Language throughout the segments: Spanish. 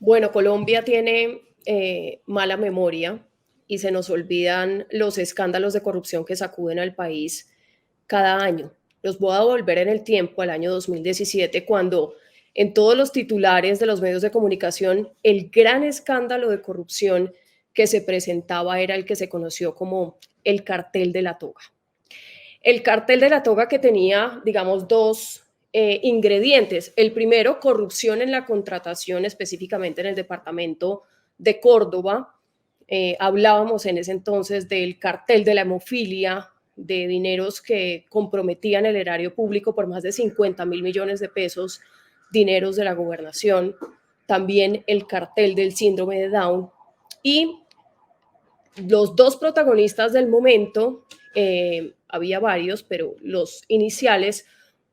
Bueno, Colombia tiene mala memoria y se nos olvidan los escándalos de corrupción que sacuden al país cada año. Los voy a volver en el tiempo al año 2017, cuando en todos los titulares de los medios de comunicación el gran escándalo de corrupción que se presentaba era el que se conoció como el cartel de la toga. El cartel de la toga que tenía, digamos, dos ingredientes. El primero, corrupción en la contratación, específicamente en el departamento de Córdoba. Hablábamos en ese entonces del cartel de la hemofilia, de dineros que comprometían el erario público por más de 50.000 millones de pesos, dineros de la gobernación. También el cartel del síndrome de Down. Y los dos protagonistas del momento, había varios, pero los iniciales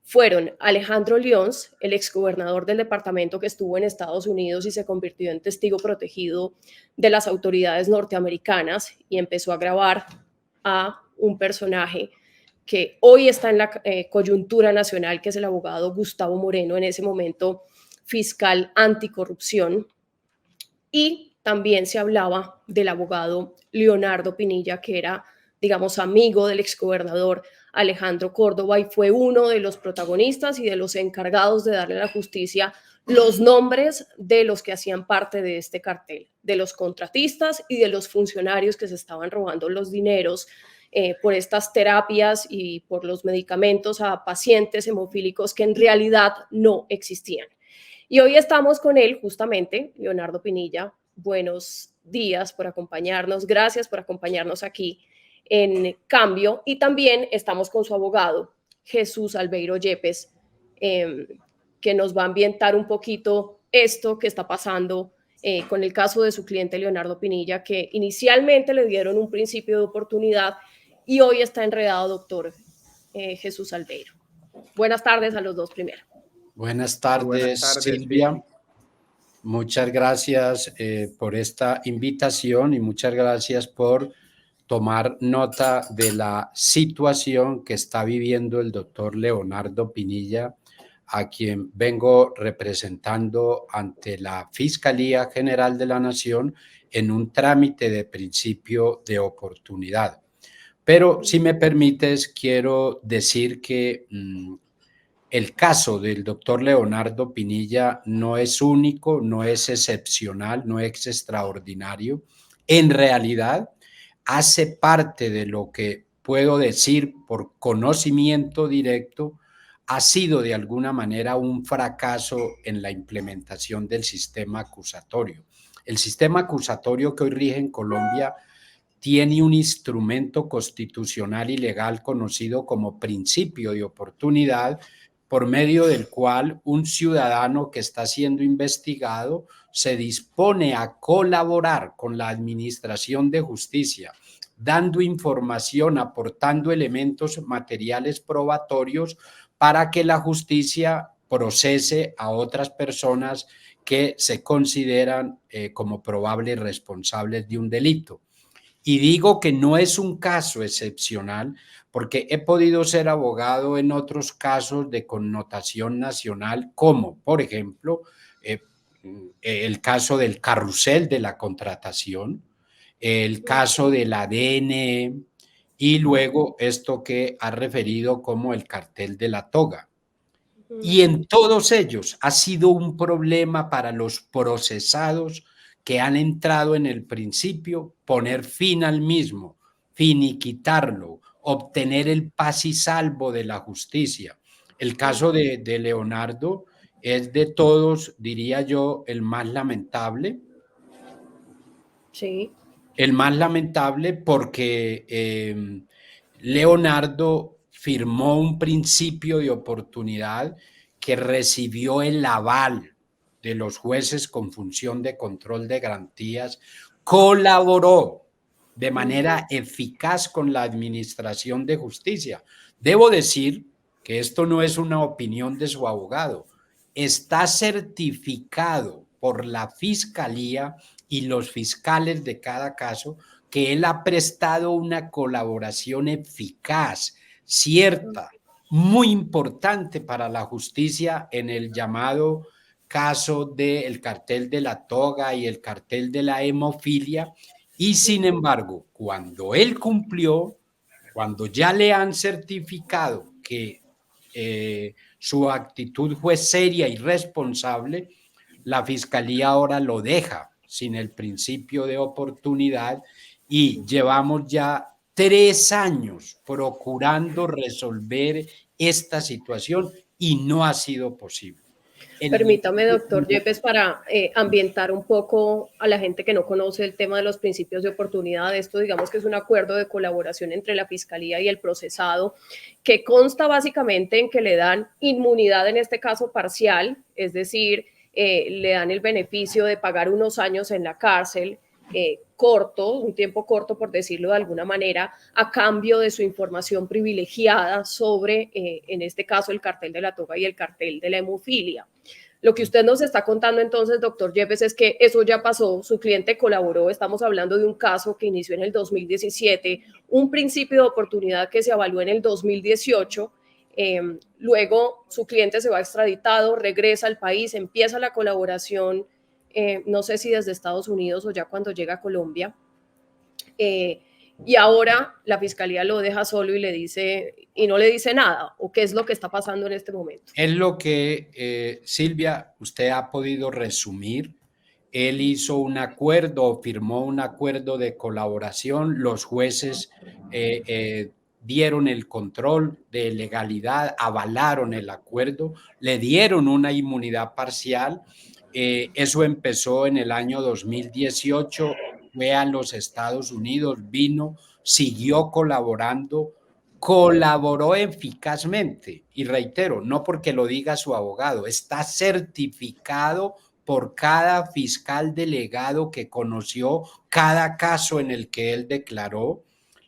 fueron Alejandro Lyons, el exgobernador del departamento que estuvo en Estados Unidos y se convirtió en testigo protegido de las autoridades norteamericanas y empezó a grabar a un personaje que hoy está en la coyuntura nacional, que es el abogado Gustavo Moreno, en ese momento fiscal anticorrupción. Y también se hablaba del abogado Leonardo Pinilla, que era, digamos, amigo del exgobernador Alejandro Córdoba y fue uno de los protagonistas y de los encargados de darle a la justicia los nombres de los que hacían parte de este cartel, de los contratistas y de los funcionarios que se estaban robando los dineros por estas terapias y por los medicamentos a pacientes hemofílicos que en realidad no existían. Y hoy estamos con él, justamente, Leonardo Pinilla. Buenos días por acompañarnos. Gracias por acompañarnos aquí en Cambio. Y también estamos con su abogado, Jesús Albeiro Yepes, que nos va a ambientar un poquito esto que está pasando con el caso de su cliente Leonardo Pinilla, que inicialmente le dieron un principio de oportunidad y hoy está enredado, doctor Jesús Albeiro. Buenas tardes a los dos primero. Buenas tardes, Silvia. Muchas gracias por esta invitación y muchas gracias por tomar nota de la situación que está viviendo el doctor Leonardo Pinilla, a quien vengo representando ante la Fiscalía General de la Nación en un trámite de principio de oportunidad. Pero si me permites, quiero decir que el caso del doctor Leonardo Pinilla no es único, no es excepcional, no es extraordinario. En realidad, hace parte de lo que puedo decir por conocimiento directo, ha sido de alguna manera un fracaso en la implementación del sistema acusatorio. El sistema acusatorio que hoy rige en Colombia tiene un instrumento constitucional y legal conocido como principio de oportunidad, por medio del cual un ciudadano que está siendo investigado se dispone a colaborar con la administración de justicia, dando información, aportando elementos materiales probatorios para que la justicia procese a otras personas que se consideran como probables responsables de un delito. Y digo que no es un caso excepcional porque he podido ser abogado en otros casos de connotación nacional, como por ejemplo el caso del carrusel de la contratación, el caso del ADN y luego esto que ha referido como el cartel de la toga. Y en todos ellos ha sido un problema para los procesados que han entrado en el principio, poner fin al mismo, finiquitarlo, obtener el paz y salvo de la justicia. El caso de Leonardo es de todos, diría yo, el más lamentable. Sí. El más lamentable porque Leonardo firmó un principio de oportunidad que recibió el aval de los jueces con función de control de garantías, colaboró de manera eficaz con la administración de justicia. Debo decir que esto no es una opinión de su abogado, está certificado por la Fiscalía y los fiscales de cada caso que él ha prestado una colaboración eficaz, cierta, muy importante para la justicia en el llamado caso del cartel de la toga y el cartel de la hemofilia, y sin embargo, cuando él cumplió, cuando ya le han certificado que su actitud fue seria y responsable, la fiscalía ahora lo deja sin el principio de oportunidad y llevamos ya 3 años procurando resolver esta situación y no ha sido posible. Permítame, doctor Yepes, para ambientar un poco a la gente que no conoce el tema de los principios de oportunidad. Esto, digamos que es un acuerdo de colaboración entre la Fiscalía y el procesado, que consta básicamente en que le dan inmunidad, en este caso parcial, es decir, le dan el beneficio de pagar unos años en la cárcel, corto, un tiempo corto por decirlo de alguna manera, a cambio de su información privilegiada sobre, en este caso, el cartel de la toga y el cartel de la hemofilia. Lo que usted nos está contando entonces, doctor Yepes, es que eso ya pasó, su cliente colaboró, estamos hablando de un caso que inició en el 2017, un principio de oportunidad que se evaluó en el 2018, luego su cliente se va extraditado, regresa al país, empieza la colaboración, no sé si desde Estados Unidos o ya cuando llega a Colombia, y ahora la fiscalía lo deja solo y le dice, y no le dice nada, o qué es lo que está pasando en este momento. Es lo que, Silvia, usted ha podido resumir. Él hizo un acuerdo, firmó un acuerdo de colaboración, los jueces dieron el control de legalidad, avalaron el acuerdo, le dieron una inmunidad parcial. Eso empezó en el año 2018, fue a los Estados Unidos, vino, siguió colaborando, colaboró eficazmente. Y reitero, no porque lo diga su abogado, está certificado por cada fiscal delegado que conoció cada caso en el que él declaró.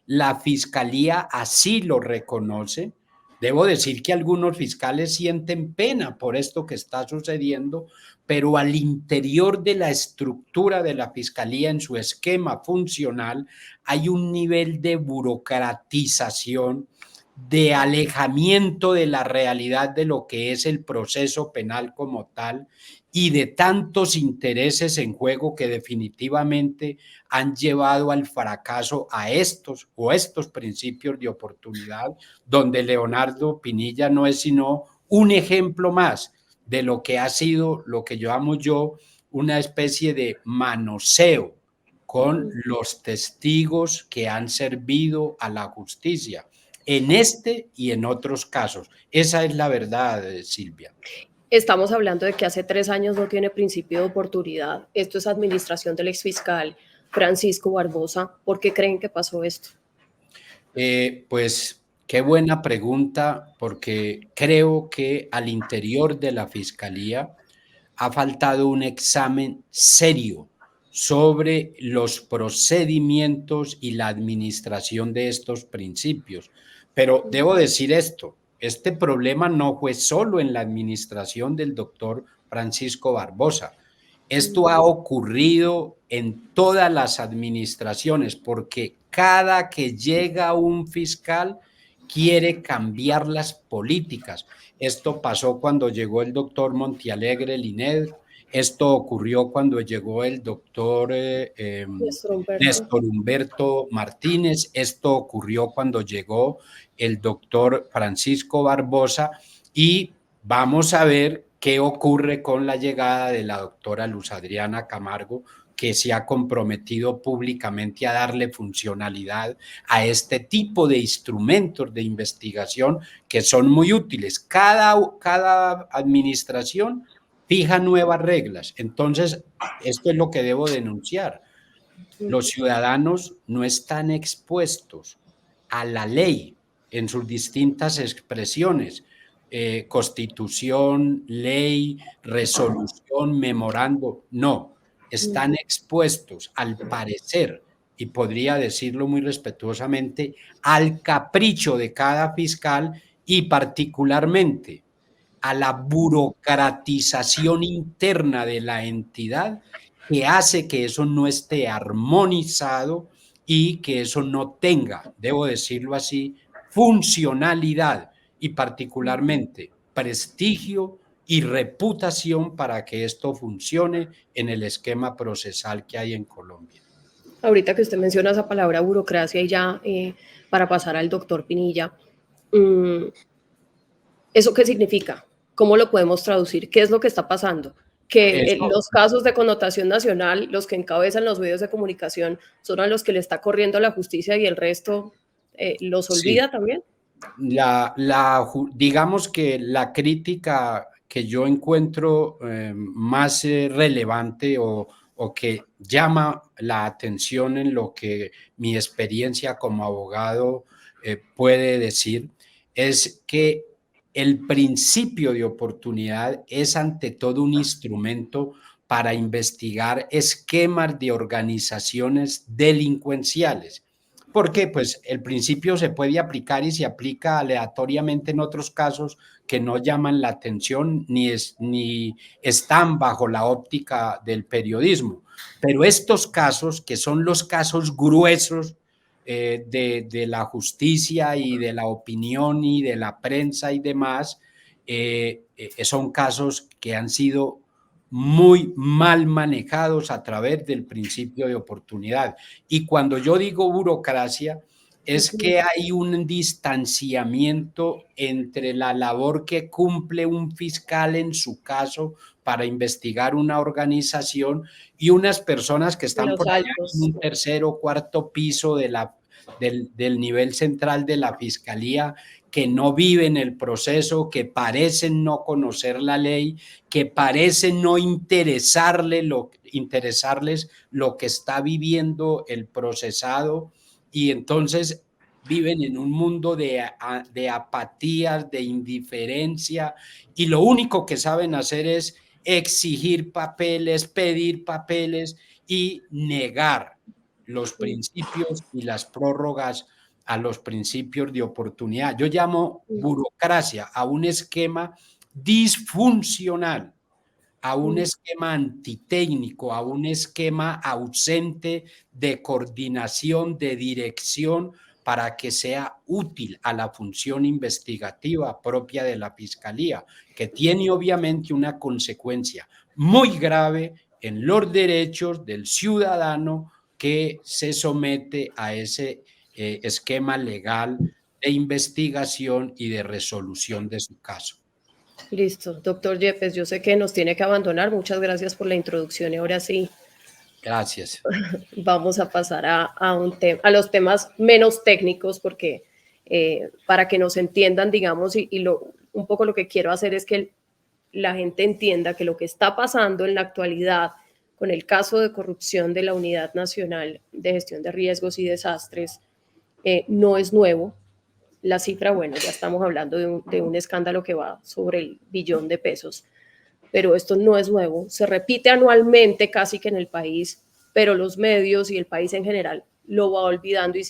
La fiscalía así lo reconoce. Debo decir que algunos fiscales sienten pena por esto que está sucediendo, pero al interior de la estructura de la fiscalía, en su esquema funcional, hay un nivel de burocratización, de alejamiento de la realidad de lo que es el proceso penal como tal y de tantos intereses en juego que definitivamente han llevado al fracaso a estos principios de oportunidad, donde Leonardo Pinilla no es sino un ejemplo más de lo que ha sido, lo que llamo yo, una especie de manoseo con los testigos que han servido a la justicia en este y en otros casos. Esa es la verdad, Silvia. Estamos hablando de que hace 3 años no tiene principio de oportunidad. Esto es administración del exfiscal Francisco Barbosa. ¿Por qué creen que pasó esto? Pues qué buena pregunta, porque creo que al interior de la Fiscalía ha faltado un examen serio sobre los procedimientos y la administración de estos principios. Pero debo decir esto, este problema no fue solo en la administración del doctor Francisco Barbosa. Esto ha ocurrido en todas las administraciones porque cada que llega un fiscal quiere cambiar las políticas. Esto pasó cuando llegó el doctor Montialegre Linet, esto ocurrió cuando llegó el doctor Néstor Humberto Martínez, esto ocurrió cuando llegó el doctor Francisco Barbosa y vamos a ver qué ocurre con la llegada de la doctora Luz Adriana Camargo, que se ha comprometido públicamente a darle funcionalidad a este tipo de instrumentos de investigación que son muy útiles. Cada administración fija nuevas reglas. Entonces, esto es lo que debo denunciar. Los ciudadanos no están expuestos a la ley en sus distintas expresiones, constitución, ley, resolución, memorando, no, están expuestos al parecer, y podría decirlo muy respetuosamente, al capricho de cada fiscal y particularmente a la burocratización interna de la entidad que hace que eso no esté armonizado y que eso no tenga, debo decirlo así, funcionalidad y particularmente prestigio y reputación para que esto funcione en el esquema procesal que hay en Colombia. Ahorita que usted menciona esa palabra burocracia y ya para pasar al doctor Pinilla, ¿eso qué significa? ¿Cómo lo podemos traducir? ¿Qué es lo que está pasando? Que los casos de connotación nacional, los que encabezan los medios de comunicación, son a los que le está corriendo la justicia y el resto los olvida también. Digamos que la crítica que yo encuentro más relevante o que llama la atención en lo que mi experiencia como abogado puede decir es que el principio de oportunidad es ante todo un instrumento para investigar esquemas de organizaciones delincuenciales. Porque pues el principio se puede aplicar y se aplica aleatoriamente en otros casos que no llaman la atención ni están bajo la óptica del periodismo. Pero estos casos, que son los casos gruesos de la justicia y de la opinión y de la prensa y demás, son casos que han sido muy mal manejados a través del principio de oportunidad. Y cuando yo digo burocracia, es que hay un distanciamiento entre la labor que cumple un fiscal en su caso para investigar una organización y unas personas que están por allá en un tercer o cuarto piso del nivel central de la fiscalía, que no viven el proceso, que parecen no conocer la ley, que parecen no interesarles lo que está viviendo el procesado, y entonces viven en un mundo de apatías, de indiferencia, y lo único que saben hacer es exigir papeles, pedir papeles y negar los principios y las prórrogas a los principios de oportunidad. Yo llamo burocracia a un esquema disfuncional, a un esquema antitécnico, a un esquema ausente de coordinación, de dirección, para que sea útil a la función investigativa propia de la Fiscalía, que tiene obviamente una consecuencia muy grave en los derechos del ciudadano que se somete a ese esquema legal de investigación y de resolución de su caso. Listo, doctor Yepes, yo sé que nos tiene que abandonar. Muchas gracias por la introducción y ahora sí. Gracias. Vamos a pasar a los temas menos técnicos porque para que nos entiendan, digamos, un poco lo que quiero hacer es que la gente entienda que lo que está pasando en la actualidad con el caso de corrupción de la Unidad Nacional de Gestión de Riesgos y Desastres no es nuevo. La cifra, bueno, ya estamos hablando de un escándalo que va sobre el billón de pesos, pero esto no es nuevo, se repite anualmente casi que en el país, pero los medios y el país en general lo va olvidando y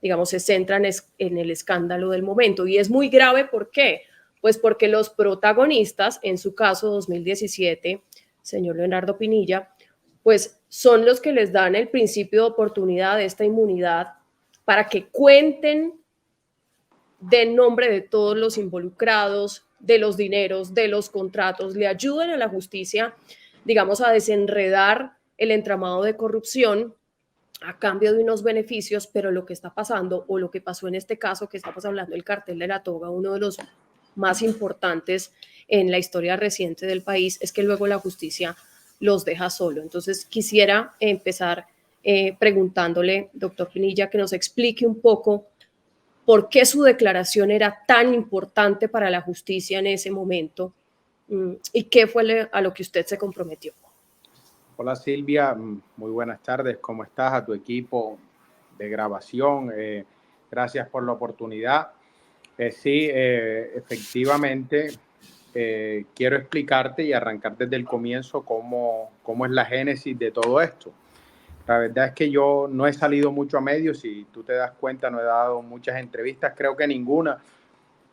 digamos, se centran en el escándalo del momento. Y es muy grave, ¿por qué? Pues porque los protagonistas, en su caso 2017, señor Leonardo Pinilla, pues son los que les dan el principio de oportunidad de esta inmunidad para que cuenten de nombre de todos los involucrados, de los dineros, de los contratos, le ayuden a la justicia, digamos, a desenredar el entramado de corrupción a cambio de unos beneficios, pero lo que está pasando o lo que pasó en este caso que estamos hablando, el cartel de la toga, uno de los más importantes en la historia reciente del país, es que luego la justicia los deja solo. Entonces quisiera empezar preguntándole, doctor Pinilla, que nos explique un poco por qué su declaración era tan importante para la justicia en ese momento y qué fue a lo que usted se comprometió. Hola Silvia, muy buenas tardes, ¿cómo estás? A tu equipo de grabación, gracias por la oportunidad. Sí, efectivamente, quiero explicarte y arrancar desde el comienzo cómo es la génesis de todo esto. La verdad es que yo no he salido mucho a medios, si tú te das cuenta, no he dado muchas entrevistas, creo que ninguna,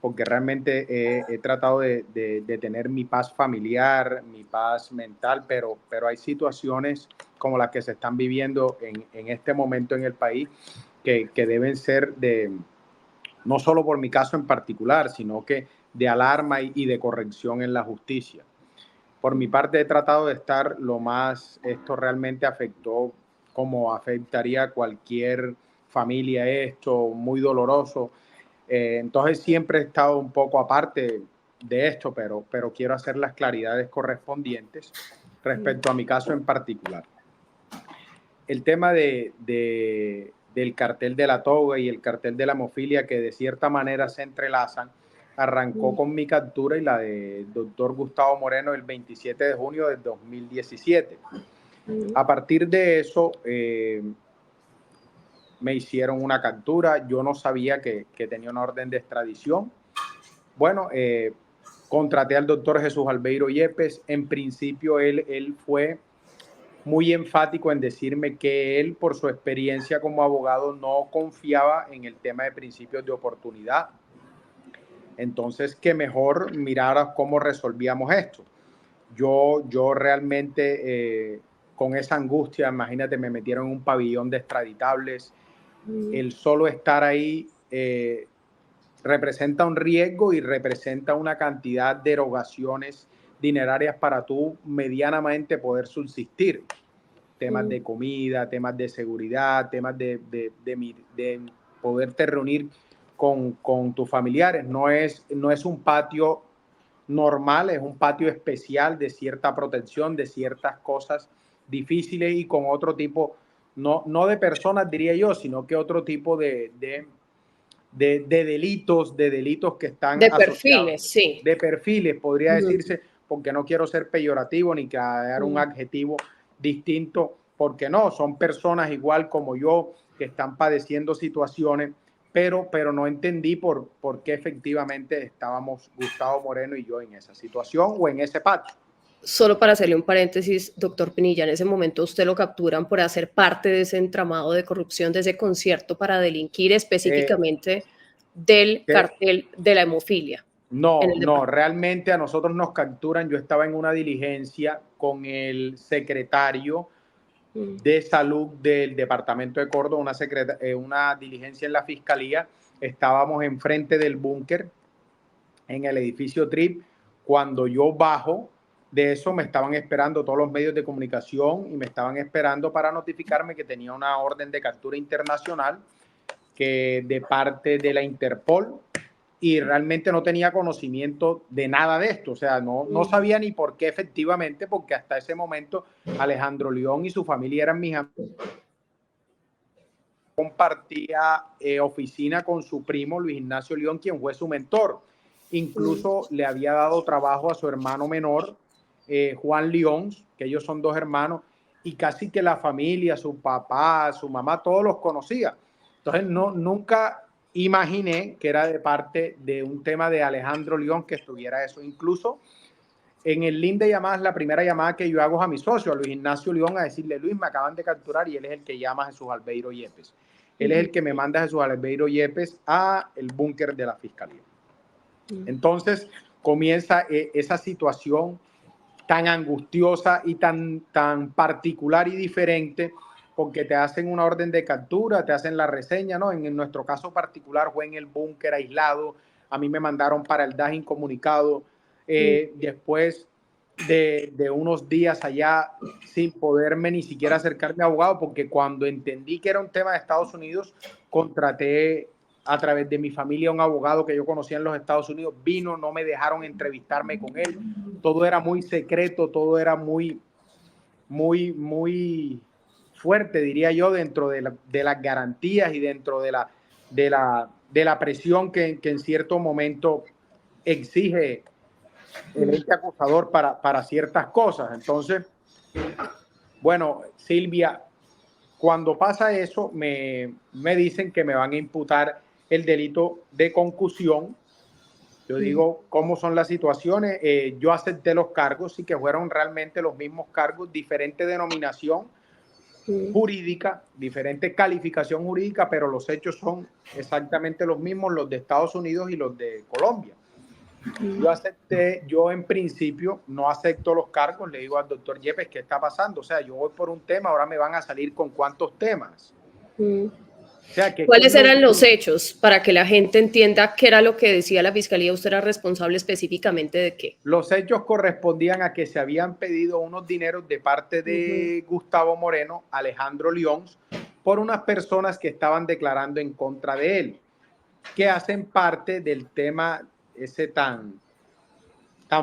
porque realmente he tratado de tener mi paz familiar, mi paz mental, pero hay situaciones como las que se están viviendo en este momento en el país que deben ser no solo por mi caso en particular, sino que de alarma y de corrección en la justicia. Por mi parte he tratado de estar lo más, esto realmente afectó como afectaría a cualquier familia esto, muy doloroso. Entonces siempre he estado un poco aparte de esto, pero quiero hacer las claridades correspondientes respecto a mi caso en particular. El tema del cartel de la toga y el cartel de la hemofilia, que de cierta manera se entrelazan, arrancó con mi captura y la del doctor Gustavo Moreno el 27 de junio del 2017. A partir de eso, me hicieron una captura. Yo no sabía que tenía una orden de extradición. Bueno, contraté al doctor Jesús Albeiro Yepes. En principio, él fue muy enfático en decirme que él, por su experiencia como abogado, no confiaba en el tema de principios de oportunidad. Entonces, que mejor mirara cómo resolvíamos esto. Yo realmente, con esa angustia, imagínate, me metieron en un pabellón de extraditables. El solo estar ahí representa un riesgo y representa una cantidad de erogaciones dinerarias para tú medianamente poder subsistir. Temas de comida, temas de seguridad, temas de poderte reunir con tus familiares. No es un patio normal, es un patio especial de cierta protección, de ciertas cosas difíciles y con otro tipo, no de personas diría yo, sino que otro tipo de delitos que están De asociados. perfiles, sí. De perfiles, podría decirse, porque no quiero ser peyorativo ni dar un adjetivo distinto, porque no, son personas igual como yo que están padeciendo situaciones, pero no entendí por qué efectivamente estábamos Gustavo Moreno y yo en esa situación o en ese patio. Solo para hacerle un paréntesis, doctor Pinilla, en ese momento usted lo capturan por hacer parte de ese entramado de corrupción, de ese concierto para delinquir específicamente del cartel de la hemofilia. No, realmente a nosotros nos capturan. Yo estaba en una diligencia con el secretario de salud del departamento de Córdoba, una diligencia en la fiscalía. Estábamos enfrente del búnker en el edificio TRIP. Cuando yo bajo de eso, me estaban esperando todos los medios de comunicación y me estaban esperando para notificarme que tenía una orden de captura internacional que de parte de la Interpol, y realmente no tenía conocimiento de nada de esto. O sea, no sabía ni por qué efectivamente, porque hasta ese momento Alejandro León y su familia eran mis amigos. Compartía oficina con su primo Luis Ignacio León, quien fue su mentor. Incluso le había dado trabajo a su hermano menor, Juan León, que ellos son dos hermanos, y casi que la familia, su papá, su mamá, todos los conocía. Entonces, nunca imaginé que era de parte de un tema de Alejandro León que estuviera eso. Incluso en el link de llamadas, la primera llamada que yo hago es a mi socio, a Luis Ignacio León, a decirle: Luis, me acaban de capturar, y él es el que llama a Jesús Albeiro Yepes. Él es el que me manda a Jesús Albeiro Yepes a el búnker de la fiscalía. Entonces comienza esa situación tan angustiosa y tan particular y diferente, porque te hacen una orden de captura, te hacen la reseña, ¿no? En nuestro caso particular fue en el búnker aislado. A mí me mandaron para el DAS incomunicado. Después de unos días allá sin poderme ni siquiera acercarme a abogado, porque cuando entendí que era un tema de Estados Unidos, contraté a través de mi familia un abogado que yo conocía en los Estados Unidos. Vino, no me dejaron entrevistarme con él. Todo era muy secreto, todo era muy fuerte, diría yo, dentro de las garantías y dentro de la presión que en cierto momento exige el ente acusador para ciertas cosas. Entonces, bueno, Silvia, cuando pasa eso, me dicen que me van a imputar el delito de concusión. Yo digo, ¿cómo son las situaciones? Yo acepté los cargos y que fueron realmente los mismos cargos, diferente denominación jurídica, diferente calificación jurídica, pero los hechos son exactamente los mismos, los de Estados Unidos y los de Colombia. Yo acepté, yo en principio no acepto los cargos, le digo al doctor Yepes, ¿qué está pasando? O sea, yo voy por un tema, ahora me van a salir con cuántos temas. O sea, que ¿Cuáles eran los hechos para que la gente entienda qué era lo que decía la fiscalía? ¿Usted era responsable específicamente de qué? Los hechos correspondían a que se habían pedido unos dineros de parte de Gustavo Moreno, Alejandro León, por unas personas que estaban declarando en contra de él, que hacen parte del tema ese tan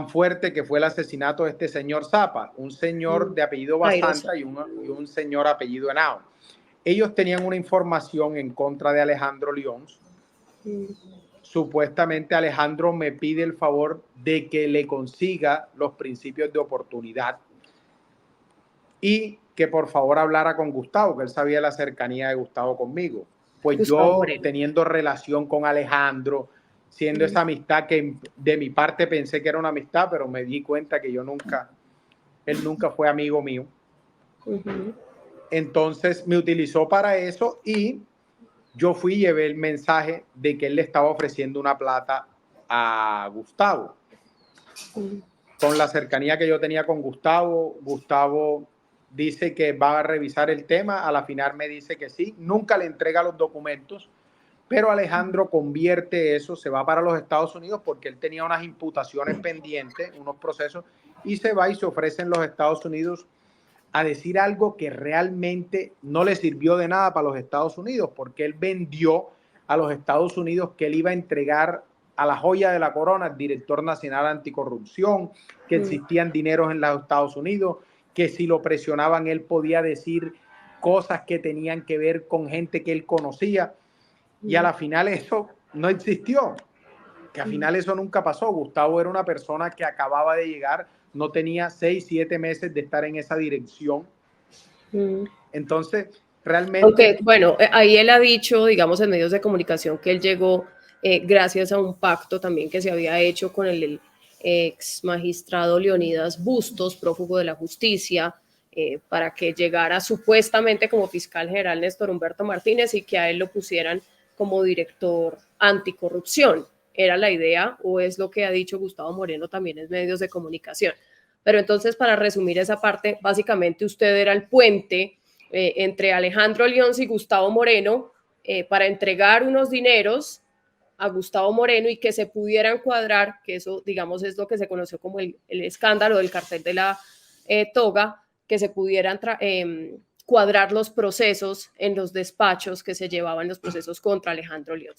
fuerte que fue el asesinato de este señor Zapa, un señor de apellido Basanta y un señor apellido Henao. Ellos tenían una información en contra de Alejandro León. Supuestamente Alejandro me pide el favor de que le consiga los principios de oportunidad y que por favor hablara con Gustavo, que él sabía la cercanía de Gustavo conmigo. Pues Gustavo yo Moreno, teniendo relación con Alejandro, siendo esa amistad que de mi parte pensé que era una amistad, pero me di cuenta que él nunca fue amigo mío. Entonces me utilizó para eso y yo fui y llevé el mensaje de que él le estaba ofreciendo una plata a Gustavo. Con la cercanía que yo tenía con Gustavo, Gustavo dice que va a revisar el tema, a la final me dice que sí, nunca le entrega los documentos, pero Alejandro convierte eso, se va para los Estados Unidos porque él tenía unas imputaciones pendientes, unos procesos, y se va y se ofrece en los Estados Unidos a decir algo que realmente no le sirvió de nada para los Estados Unidos, porque él vendió a los Estados Unidos que él iba a entregar a la joya de la corona, el director nacional anticorrupción, que existían dineros en los Estados Unidos, que si lo presionaban él podía decir cosas que tenían que ver con gente que él conocía, y a la final eso no existió, que al final eso nunca pasó. Gustavo era una persona que acababa de llegar, no tenía 6, 7 meses de estar en esa dirección. Entonces, realmente... Aunque, bueno, ahí él ha dicho, digamos, en medios de comunicación que él llegó gracias a un pacto también que se había hecho con el ex magistrado Leonidas Bustos, prófugo de la justicia, para que llegara supuestamente como fiscal general Néstor Humberto Martínez y que a él lo pusieran como director anticorrupción. Era la idea, o es lo que ha dicho Gustavo Moreno también en medios de comunicación. Pero entonces, para resumir esa parte, básicamente usted era el puente entre Alejandro León y Gustavo Moreno para entregar unos dineros a Gustavo Moreno y que se pudieran cuadrar, que eso, digamos, es lo que se conoció como el escándalo del cartel de la toga, que se pudieran cuadrar los procesos en los despachos que se llevaban los procesos contra Alejandro León.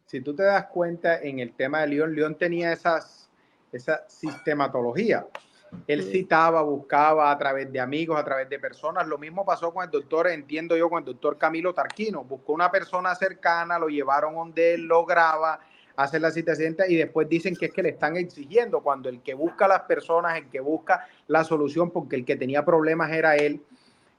Si tú te das cuenta, en el tema de León, León tenía esa sistematología. Él citaba, buscaba a través de amigos, a través de personas. Lo mismo pasó con el doctor, entiendo yo, con el doctor Camilo Tarquino. Buscó una persona cercana, lo llevaron donde él, lo graba, hace la citación y después dicen que es que le están exigiendo, cuando el que busca a las personas, el que busca la solución, porque el que tenía problemas era él,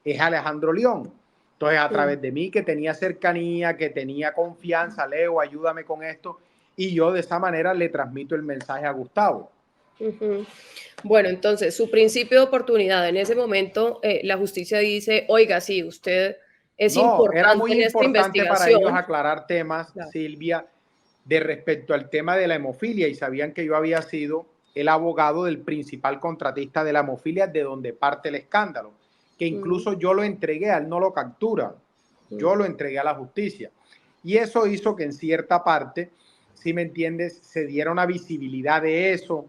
es Alejandro León. Entonces, a través de mí, que tenía cercanía, que tenía confianza, Leo, ayúdame con esto, y yo de esa manera le transmito el mensaje a Gustavo. Bueno, entonces, su principio de oportunidad, en ese momento la justicia dice, oiga, sí, usted es importante era muy en esta importante investigación. para ellos aclarar temas, claro, Silvia, de respecto al tema de la hemofilia, y sabían que yo había sido el abogado del principal contratista de la hemofilia, de donde parte el escándalo, que incluso yo lo entregué, a él no lo captura, yo lo entregué a la justicia, y eso hizo que en cierta parte, si me entiendes, se diera una visibilidad de eso,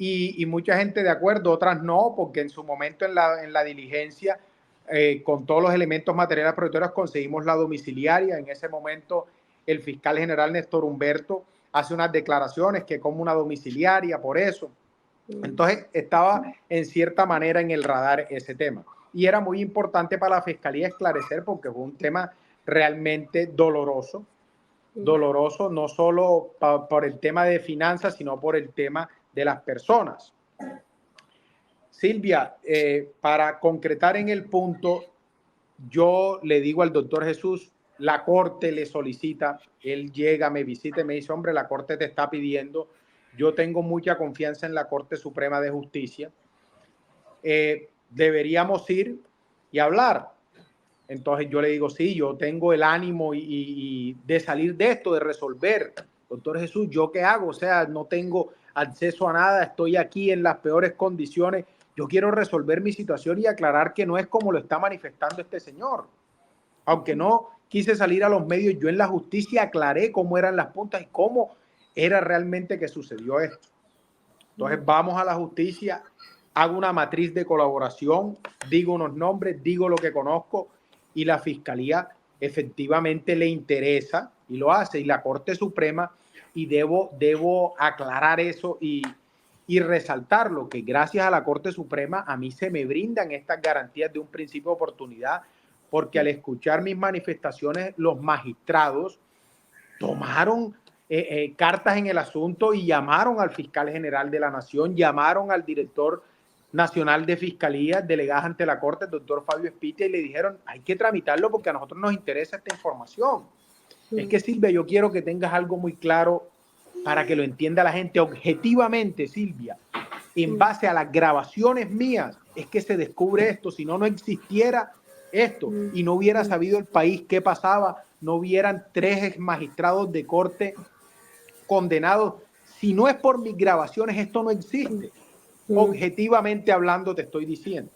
y mucha gente de acuerdo, otras no, porque en su momento en la diligencia, con todos los elementos materiales probatorios conseguimos la domiciliaria. En ese momento el fiscal general Néstor Humberto hace unas declaraciones que como una domiciliaria por eso. Entonces estaba en cierta manera en el radar ese tema. Y era muy importante para la fiscalía esclarecer porque fue un tema realmente doloroso. Doloroso no solo por el tema de finanzas, sino por el tema de las personas. Silvia, para concretar en el punto, yo le digo al doctor Jesús, la corte le solicita, él llega, me visita y me dice, hombre, la corte te está pidiendo, yo tengo mucha confianza en la Corte Suprema de Justicia, deberíamos ir y hablar. Entonces yo le digo, sí, yo tengo el ánimo y de salir de esto, de resolver. Doctor Jesús, ¿yo qué hago? O sea, no tengo acceso a nada, estoy aquí en las peores condiciones. Yo quiero resolver mi situación y aclarar que no es como lo está manifestando este señor. Aunque no quise salir a los medios. Yo en la justicia aclaré cómo eran las puntas y cómo era realmente que sucedió esto. Entonces vamos a la justicia, hago una matriz de colaboración, digo unos nombres, digo lo que conozco y la fiscalía efectivamente le interesa y lo hace, y la Corte Suprema, y debo aclarar eso y resaltarlo, que gracias a la Corte Suprema a mí se me brindan estas garantías de un principio de oportunidad, porque al escuchar mis manifestaciones los magistrados tomaron cartas en el asunto y llamaron al fiscal general de la Nación, llamaron al director nacional de fiscalía, delegada ante la Corte, el doctor Fabio Espitia, y le dijeron, hay que tramitarlo porque a nosotros nos interesa esta información. Es que, Silvia, yo quiero que tengas algo muy claro para que lo entienda la gente objetivamente, Silvia. En base a las grabaciones mías es que se descubre esto. Si no, no existiera esto y no hubiera sabido el país qué pasaba, no hubieran 3 magistrados de corte condenados. Si no es por mis grabaciones, esto no existe. Objetivamente hablando, te estoy diciendo.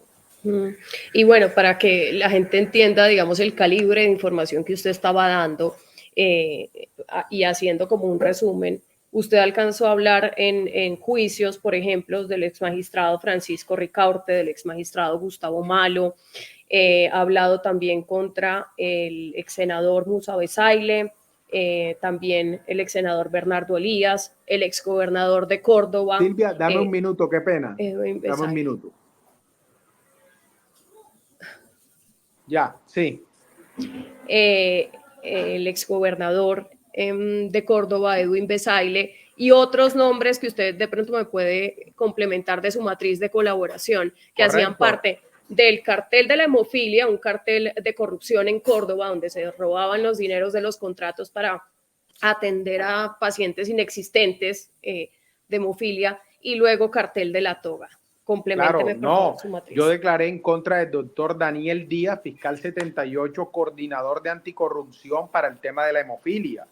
Y bueno, para que la gente entienda, digamos, el calibre de información que usted estaba dando y haciendo como un resumen, usted alcanzó a hablar en juicios, por ejemplo, del exmagistrado Francisco Ricaurte, del exmagistrado Gustavo Malo, ha hablado también contra el exsenador Musa Besaile, también el exsenador Bernardo Elías, el exgobernador de Córdoba. Silvia, dame un minuto, qué pena. Dame un minuto. Ya, sí. El exgobernador de Córdoba, Edwin Besaile, y otros nombres que usted de pronto me puede complementar de su matriz de colaboración, que hacían parte del cartel de la hemofilia, un cartel de corrupción en Córdoba, donde se robaban los dineros de los contratos para atender a pacientes inexistentes de hemofilia, y luego cartel de la toga. Compleménteme, claro, no, su matriz. Yo declaré en contra del doctor Daniel Díaz, fiscal 78, coordinador de anticorrupción para el tema de la hemofilia,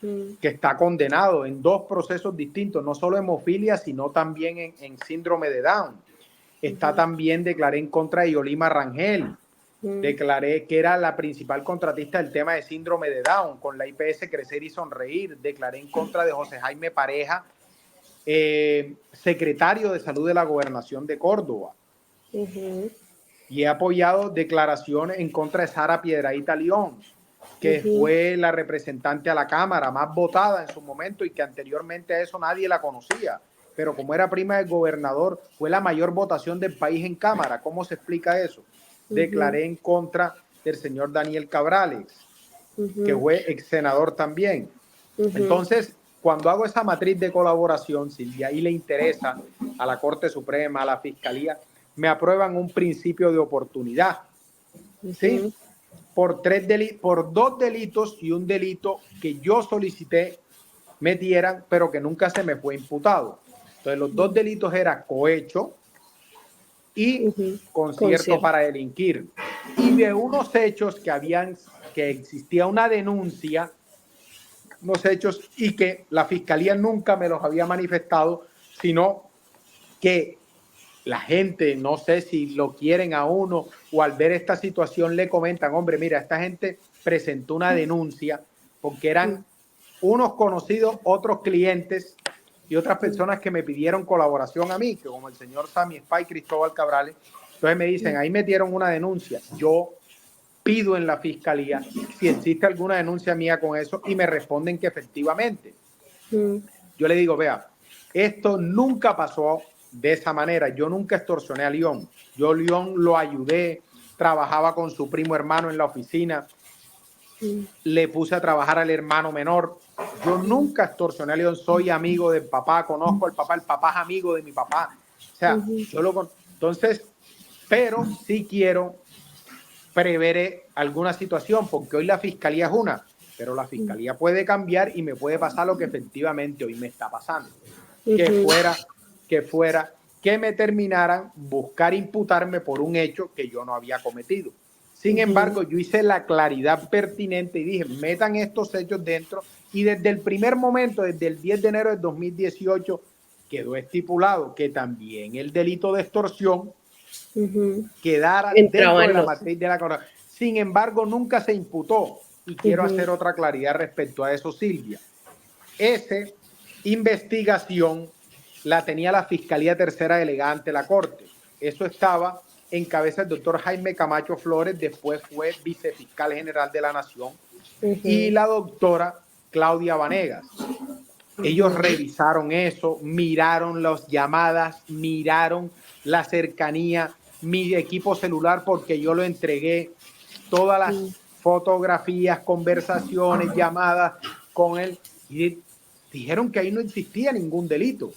que está condenado en 2 procesos distintos, no solo hemofilia, sino también en síndrome de Down. También declaré en contra de Yolima Rangel, declaré que era la principal contratista del tema de síndrome de Down, con la IPS Crecer y Sonreír, declaré en contra de José Jaime Pareja, secretario de Salud de la Gobernación de Córdoba. Y he apoyado declaraciones en contra de Sara Piedrahíta León, que fue la representante a la Cámara más votada en su momento y que anteriormente a eso nadie la conocía. Pero como era prima del gobernador, fue la mayor votación del país en Cámara. ¿Cómo se explica eso? Declaré en contra del señor Daniel Cabrales, que fue ex senador también. Entonces, cuando hago esa matriz de colaboración, Silvia, y le interesa a la Corte Suprema, a la Fiscalía, me aprueban un principio de oportunidad, ¿sí? Por 2 delitos y un delito que yo solicité metieran, pero que nunca se me fue imputado. Entonces, los 2 delitos eran cohecho y concierto para delinquir. Y de unos hechos que existía una denuncia, unos hechos y que la fiscalía nunca me los había manifestado, sino que la gente, no sé si lo quieren a uno o al ver esta situación le comentan, hombre, mira, esta gente presentó una denuncia porque eran unos conocidos, otros clientes y otras personas que me pidieron colaboración a mí, que como el señor Sammy Spa y Cristóbal Cabrales. Entonces me dicen, ahí metieron una denuncia. Yo pido en la fiscalía si existe alguna denuncia mía con eso y me responden que efectivamente. Yo le digo, vea, esto nunca pasó de esa manera. Yo nunca extorsioné a León. Yo León lo ayudé, trabajaba con su primo hermano en la oficina, le puse a trabajar al hermano menor. Yo nunca extorsioné a León, soy amigo del papá, conozco al papá, el papá es amigo de mi papá. O sea, entonces, pero sí quiero prever alguna situación, porque hoy la fiscalía es una, pero la fiscalía puede cambiar y me puede pasar lo que efectivamente hoy me está pasando. Que me terminaran buscar imputarme por un hecho que yo no había cometido. Sin embargo, yo hice la claridad pertinente y dije, metan estos hechos dentro, y desde el primer momento, desde el 10 de enero de 2018, quedó estipulado que también el delito de extorsión quedara dentro de la matriz de la corona. Sin embargo, nunca se imputó. y quiero hacer otra claridad respecto a eso, Silvia. Esa investigación la tenía la Fiscalía Tercera Delegada ante la Corte. Eso estaba en cabeza del doctor Jaime Camacho Flores, después fue vicefiscal general de la Nación, y la doctora Claudia Vanegas. Ellos revisaron eso, miraron las llamadas, miraron la cercanía, mi equipo celular, porque yo lo entregué, todas las fotografías, conversaciones, llamadas con él, y dijeron que ahí no existía ningún delito.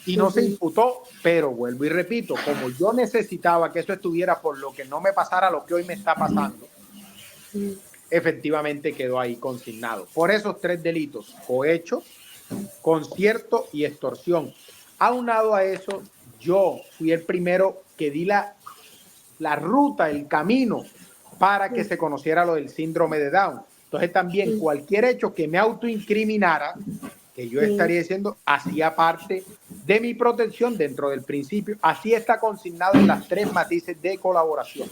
Y no se imputó, pero vuelvo y repito, como yo necesitaba que eso estuviera por lo que no me pasara lo que hoy me está pasando, efectivamente quedó ahí consignado. Por esos 3 delitos: cohecho, concierto y extorsión. Aunado a eso, yo fui el primero que di la ruta, el camino para que se conociera lo del síndrome de Down. Entonces también cualquier hecho que me autoincriminara, que yo estaría diciendo, hacía parte de mi protección dentro del principio. Así está consignado en las 3 matices de colaboración.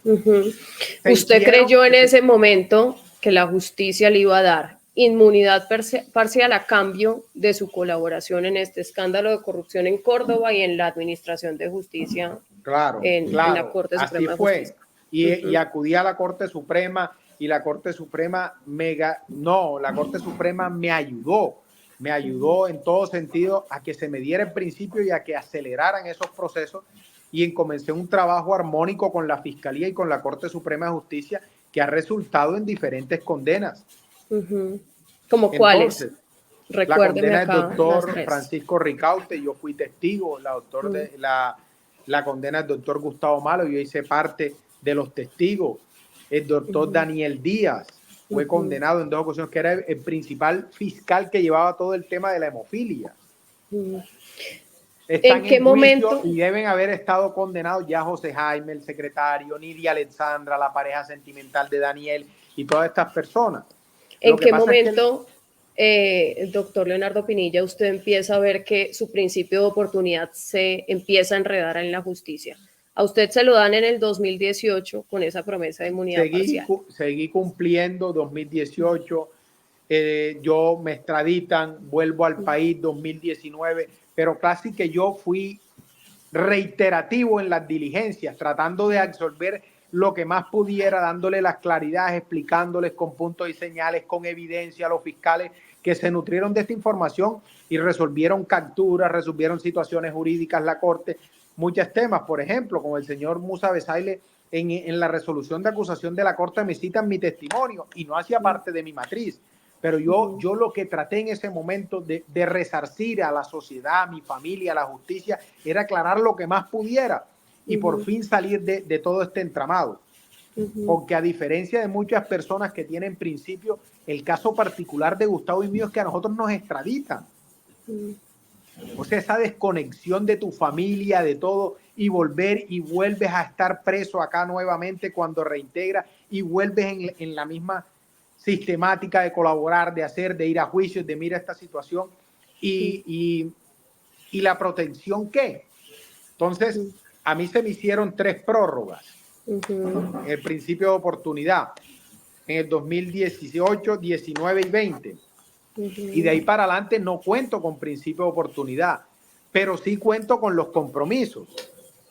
¿Usted creyó en ese momento que la justicia le iba a dar inmunidad parcial a cambio de su colaboración en este escándalo de corrupción en Córdoba y en la Administración de Justicia? Claro, en la Corte Suprema de Justicia. Y acudí a la Corte Suprema, y la Corte Suprema la Corte Suprema me ayudó en todo sentido a que se me diera el principio y a que aceleraran esos procesos, y comencé un trabajo armónico con la Fiscalía y con la Corte Suprema de Justicia que ha resultado en diferentes condenas. ¿Cómo cuáles? La condena del doctor Francisco Ricaute, yo fui testigo, la condena del doctor Gustavo Malo, yo hice parte de los testigos. El doctor Daniel Díaz fue condenado en 2 ocasiones, que era el principal fiscal que llevaba todo el tema de la hemofilia. Están ¿En qué momento? Y deben haber estado condenados ya José Jaime, el secretario, Nidia Alexandra, la pareja sentimental de Daniel, y todas estas personas. ¿En qué momento, doctor Leonardo Pinilla, usted empieza a ver que su principio de oportunidad se empieza a enredar en la justicia? A usted se lo dan en el 2018 con esa promesa de inmunidad parcial. Seguí cumpliendo 2018, yo me extraditan, vuelvo al país 2019, pero casi que yo fui reiterativo en las diligencias, tratando de absorber lo que más pudiera, dándole las claridades, explicándoles con puntos y señales, con evidencia a los fiscales que se nutrieron de esta información y resolvieron capturas, resolvieron situaciones jurídicas, la Corte, muchos temas. Por ejemplo, con el señor Musa Besaile, en la resolución de acusación de la Corte me citan mi testimonio y no hacía parte de mi matriz. Pero yo lo que traté en ese momento de resarcir a la sociedad, a mi familia, a la justicia, era aclarar lo que más pudiera y por fin salir de todo este entramado. Porque a diferencia de muchas personas que tienen principio, el caso particular de Gustavo y mío es que a nosotros nos extraditan. O sea, esa desconexión de tu familia, de todo, y vuelves a estar preso acá nuevamente cuando reintegras y vuelves en la misma sistemática de colaborar, de hacer, de ir a juicios, de mira esta situación y la protección ¿qué? Entonces, a mí se me hicieron 3 prórrogas. El principio de oportunidad en el 2018, 19 y 20. Y de ahí para adelante no cuento con principio de oportunidad, pero sí cuento con los compromisos.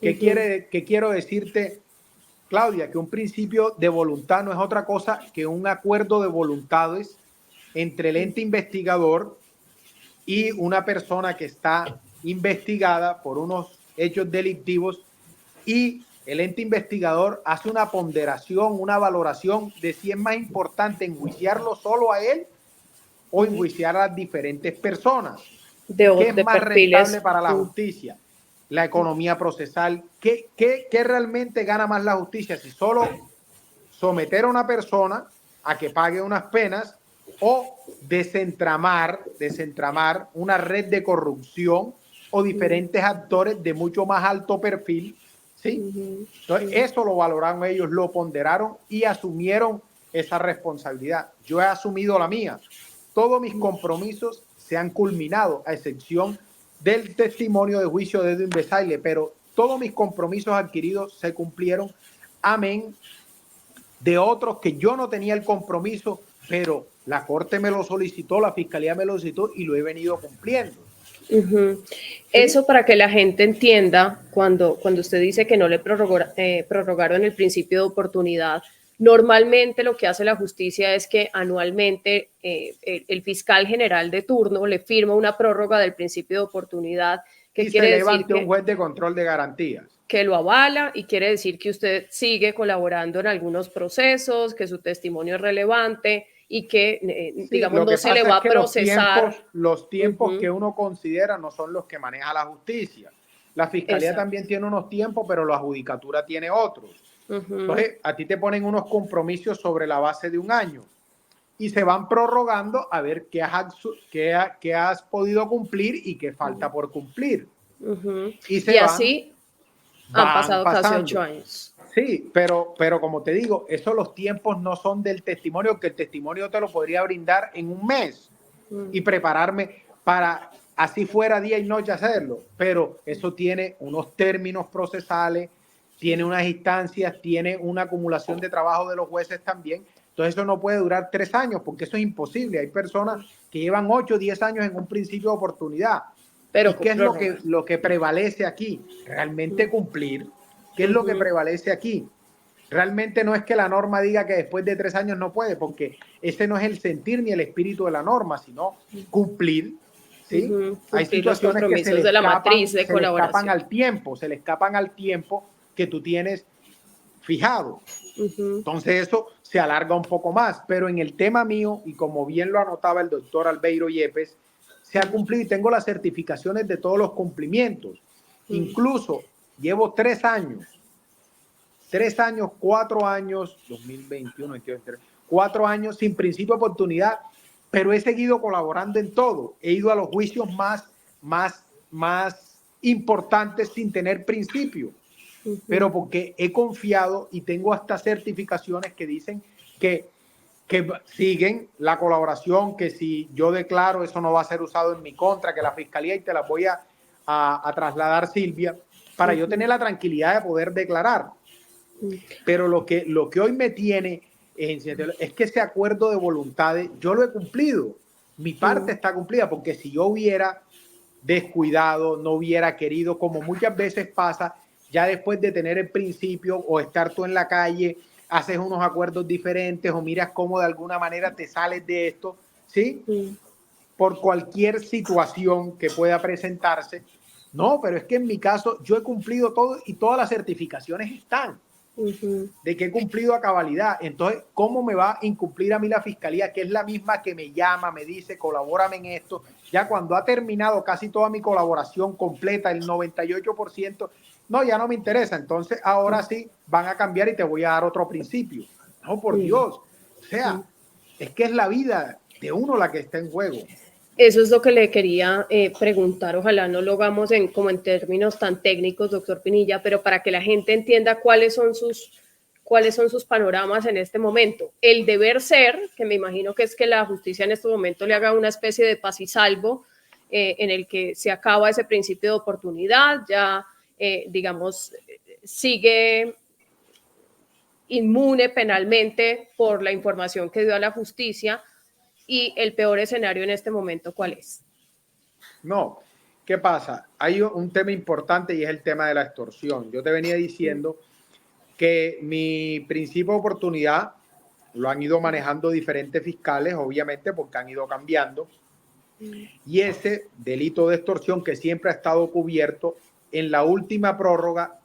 ¿Qué quiero decirte, Claudia? Que un principio de voluntad no es otra cosa que un acuerdo de voluntades entre el ente investigador y una persona que está investigada por unos hechos delictivos, y el ente investigador hace una ponderación, una valoración de si es más importante enjuiciarlo solo a él o enjuiciar a las diferentes personas. ¿Qué es más rentable para la justicia? La economía procesal. ¿Qué realmente gana más la justicia? Si solo someter a una persona a que pague unas penas o desentramar una red de corrupción o diferentes actores de mucho más alto perfil, ¿sí? Entonces, eso lo valoraron ellos, lo ponderaron y asumieron esa responsabilidad. Yo he asumido la mía. Todos mis compromisos se han culminado, a excepción del testimonio de juicio de Edwin Besaile, pero todos mis compromisos adquiridos se cumplieron, amén de otros que yo no tenía el compromiso, pero la Corte me lo solicitó, la Fiscalía me lo solicitó y lo he venido cumpliendo. Uh-huh. ¿Sí? Eso para que la gente entienda, cuando usted dice que no le prorrogaron el principio de oportunidad, normalmente lo que hace la justicia es que anualmente el fiscal general de turno le firma una prórroga del principio de oportunidad, que quiere decir que un juez de control de garantías que lo avala, y quiere decir que usted sigue colaborando en algunos procesos, que su testimonio es relevante y que, digamos, no se le va a procesar. Los tiempos que uno considera no son los que maneja la justicia. La Fiscalía también tiene unos tiempos, pero la Judicatura tiene otros. Entonces, a ti te ponen unos compromisos sobre la base de un año y se van prorrogando a ver qué has podido cumplir y qué falta por cumplir. Y así han pasado casi 8 años. Sí, pero como te digo, los tiempos no son del testimonio, que el testimonio te lo podría brindar en un mes y prepararme para, así fuera día y noche, hacerlo. Pero eso tiene unos términos procesales, tiene unas instancias, tiene una acumulación de trabajo de los jueces también. Entonces eso no puede durar 3 años porque eso es imposible. Hay personas que llevan 8 o 10 años en un principio de oportunidad. Pero ¿y qué es lo que prevalece aquí? Realmente cumplir. ¿Qué es lo que prevalece aquí? Realmente no es que la norma diga que después de 3 años no puede, porque ese no es el sentir ni el espíritu de la norma, sino cumplir. ¿Sí? Hay situaciones que se le escapan al tiempo que tú tienes fijado. Entonces eso se alarga un poco más, pero en el tema mío, y como bien lo anotaba el doctor Albeiro Yepes, se ha cumplido y tengo las certificaciones de todos los cumplimientos. Incluso llevo 3 años, 4 años, 2021, 2023, 4 años sin principio de oportunidad, pero he seguido colaborando en todo. He ido a los juicios más importantes sin tener principio, pero porque he confiado y tengo hasta certificaciones que dicen que siguen la colaboración, que si yo declaro eso no va a ser usado en mi contra, que la Fiscalía, y te las voy a trasladar, Silvia, para yo tener la tranquilidad de poder declarar. Pero lo que hoy me tiene es que ese acuerdo de voluntades yo lo he cumplido. Mi parte está cumplida, porque si yo hubiera descuidado, no hubiera querido, como muchas veces pasa, ya después de tener el principio o estar tú en la calle, haces unos acuerdos diferentes o miras cómo de alguna manera te sales de esto, ¿sí? Por cualquier situación que pueda presentarse. No, pero es que en mi caso yo he cumplido todo y todas las certificaciones están de que he cumplido a cabalidad. Entonces, ¿cómo me va a incumplir a mí la Fiscalía, que es la misma que me llama, me dice, colabórame en esto? Ya cuando ha terminado casi toda mi colaboración completa, el 98%, no, ya no me interesa. Entonces, ahora sí van a cambiar y te voy a dar otro principio. No, por Dios. O sea, es que es la vida de uno la que está en juego. Eso es lo que le quería preguntar. Ojalá no lo hagamos como en términos tan técnicos, doctor Pinilla, pero para que la gente entienda cuáles son sus panoramas en este momento. El deber ser, que me imagino que es que la justicia en este momento le haga una especie de paz y salvo en el que se acaba ese principio de oportunidad, ya, digamos, sigue inmune penalmente por la información que dio a la justicia. ¿Y el peor escenario en este momento cuál es? No, ¿qué pasa? Hay un tema importante y es el tema de la extorsión. Yo te venía diciendo que mi principio de oportunidad lo han ido manejando diferentes fiscales, obviamente, porque han ido cambiando. Y ese delito de extorsión, que siempre ha estado cubierto, en la última prórroga,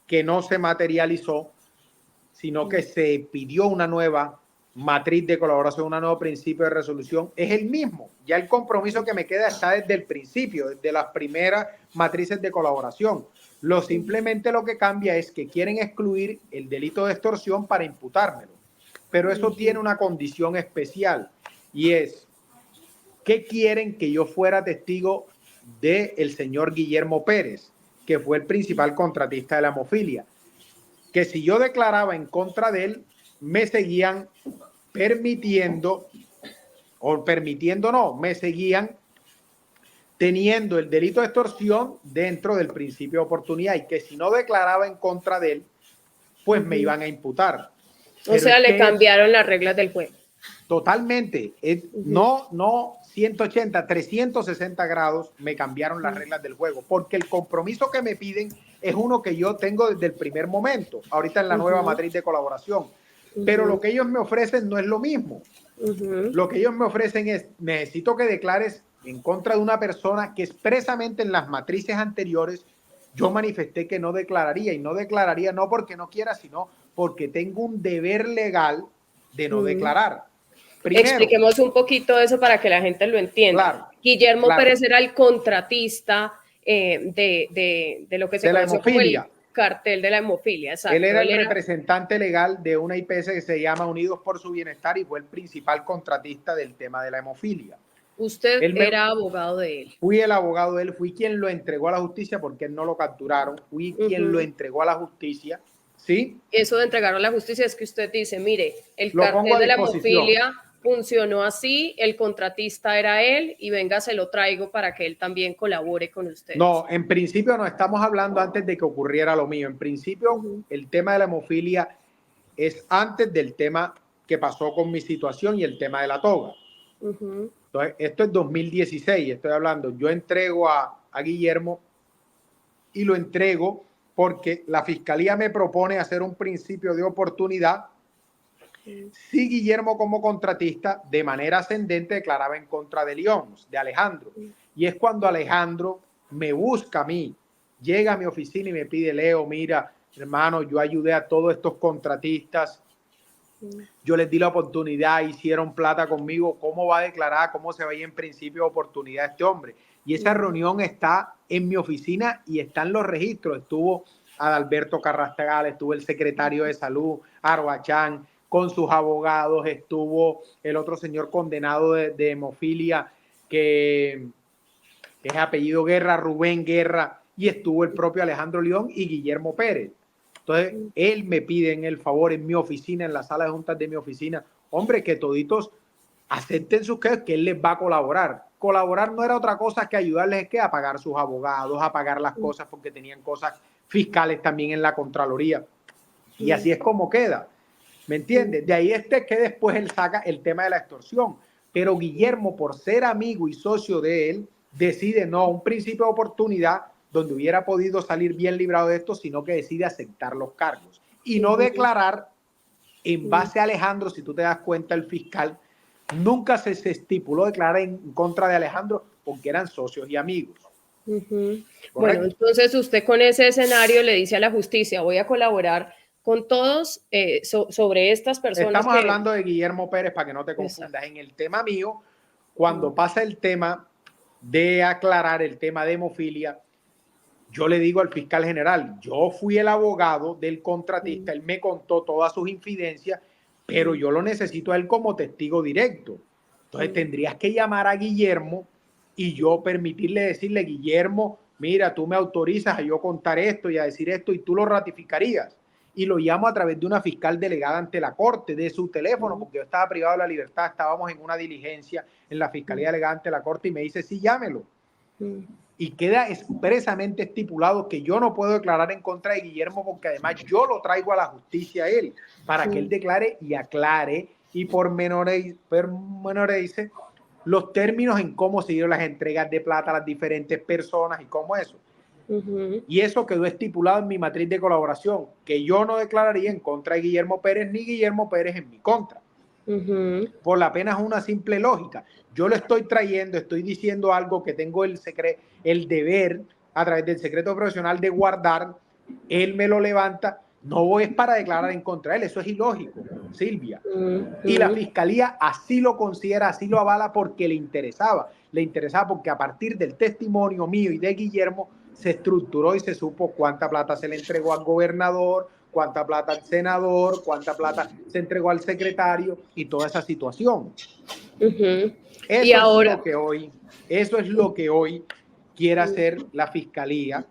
que no se materializó, sino que se pidió una nueva matriz de colaboración, un nuevo principio de resolución, es el mismo. Ya el compromiso que me queda está desde el principio, desde las primeras matrices de colaboración. Simplemente lo que cambia es que quieren excluir el delito de extorsión para imputármelo. Pero eso tiene una condición especial, y es que quieren que yo fuera testigo del señor Guillermo Pérez, que fue el principal contratista de la hemofilia. Que si yo declaraba en contra de él, me seguían me seguían teniendo el delito de extorsión dentro del principio de oportunidad, y que si no declaraba en contra de él, pues me iban a imputar. O sea, le cambiaron las reglas del juego. Totalmente. No 180, 360 grados me cambiaron las reglas del juego, porque el compromiso que me piden es uno que yo tengo desde el primer momento, ahorita en la nueva matriz de colaboración. Pero lo que ellos me ofrecen no es lo mismo. Lo que ellos me ofrecen es, necesito que declares en contra de una persona que expresamente en las matrices anteriores yo manifesté que no declararía, y no declararía no porque no quiera, sino porque tengo un deber legal de no declarar. Primero, expliquemos un poquito eso para que la gente lo entienda. Claro, Guillermo Pérez era el contratista de lo que se conoció como el cartel de la hemofilia. Exacto. Él era el representante legal de una IPS que se llama Unidos por su Bienestar y fue el principal contratista del tema de la hemofilia. Usted era abogado de él. Fui el abogado de él, fui quien lo entregó a la justicia porque él no lo capturaron, fui quien lo entregó a la justicia, ¿sí? Eso de entregar a la justicia es que usted dice, mire, el cartel de la hemofilia funcionó así, el contratista era él y venga, se lo traigo para que él también colabore con ustedes. No, en principio no estamos hablando antes de que ocurriera lo mío. En principio, el tema de la hemofilia es antes del tema que pasó con mi situación y el tema de la toga. Entonces, esto es 2016, estoy hablando. Yo entrego a Guillermo y lo entrego porque la fiscalía me propone hacer un principio de oportunidad. Si Guillermo como contratista de manera ascendente declaraba en contra de León, de Alejandro. Y es cuando Alejandro me busca a mí, llega a mi oficina y me pide, Leo, mira, hermano, yo ayudé a todos estos contratistas. Yo les di la oportunidad, hicieron plata conmigo. ¿Cómo va a declarar? ¿Cómo se va a ir en principio de oportunidad este hombre? Y esa reunión está en mi oficina y están los registros. Estuvo Adalberto Carrascal, estuvo el secretario de Salud, Arhuachán, con sus abogados, estuvo el otro señor condenado de hemofilia, que es apellido Guerra, Rubén Guerra, y estuvo el propio Alejandro León y Guillermo Pérez. Entonces, él me pide en el favor en mi oficina, en la sala de juntas de mi oficina, hombre, que toditos acepten sus quejas, que él les va a colaborar. Colaborar no era otra cosa que ayudarles a pagar sus abogados, a pagar las cosas, porque tenían cosas fiscales también en la Contraloría. Y así es como queda. ¿Me entiendes? De ahí que después él saca el tema de la extorsión. Pero Guillermo, por ser amigo y socio de él, decide no, un principio de oportunidad donde hubiera podido salir bien librado de esto, sino que decide aceptar los cargos y no declarar en base a Alejandro. Si tú te das cuenta, el fiscal nunca se estipuló declarar en contra de Alejandro porque eran socios y amigos. Bueno, entonces usted con ese escenario le dice a la justicia, voy a colaborar con todos sobre estas personas. Estamos hablando de Guillermo Pérez para que no te confundas. Exacto. En el tema mío, cuando pasa el tema de aclarar el tema de hemofilia, yo le digo al fiscal general, yo fui el abogado del contratista, él me contó todas sus infidencias, pero yo lo necesito a él como testigo directo. Entonces tendrías que llamar a Guillermo y yo decirle, Guillermo, mira, tú me autorizas a yo contar esto y a decir esto y tú lo ratificarías. Y lo llamo a través de una fiscal delegada ante la corte, de su teléfono, porque yo estaba privado de la libertad, estábamos en una diligencia en la fiscalía delegada ante la corte y me dice, sí, llámelo. Y queda expresamente estipulado que yo no puedo declarar en contra de Guillermo porque además yo lo traigo a la justicia a él para que él declare y aclare y pormenorice los términos en cómo se dieron las entregas de plata a las diferentes personas y cómo eso. Y eso quedó estipulado en mi matriz de colaboración, que yo no declararía en contra de Guillermo Pérez ni Guillermo Pérez en mi contra. Por la pena es una simple lógica. Yo lo estoy trayendo, estoy diciendo algo que tengo el deber a través del secreto profesional de guardar, él me lo levanta, no voy para declarar en contra de él, eso es ilógico, Silvia. Y la fiscalía así lo considera, así lo avala porque le interesaba porque a partir del testimonio mío y de Guillermo se estructuró y se supo cuánta plata se le entregó al gobernador, cuánta plata al senador, cuánta plata se entregó al secretario y toda esa situación. Eso es lo que hoy quiere hacer la fiscalía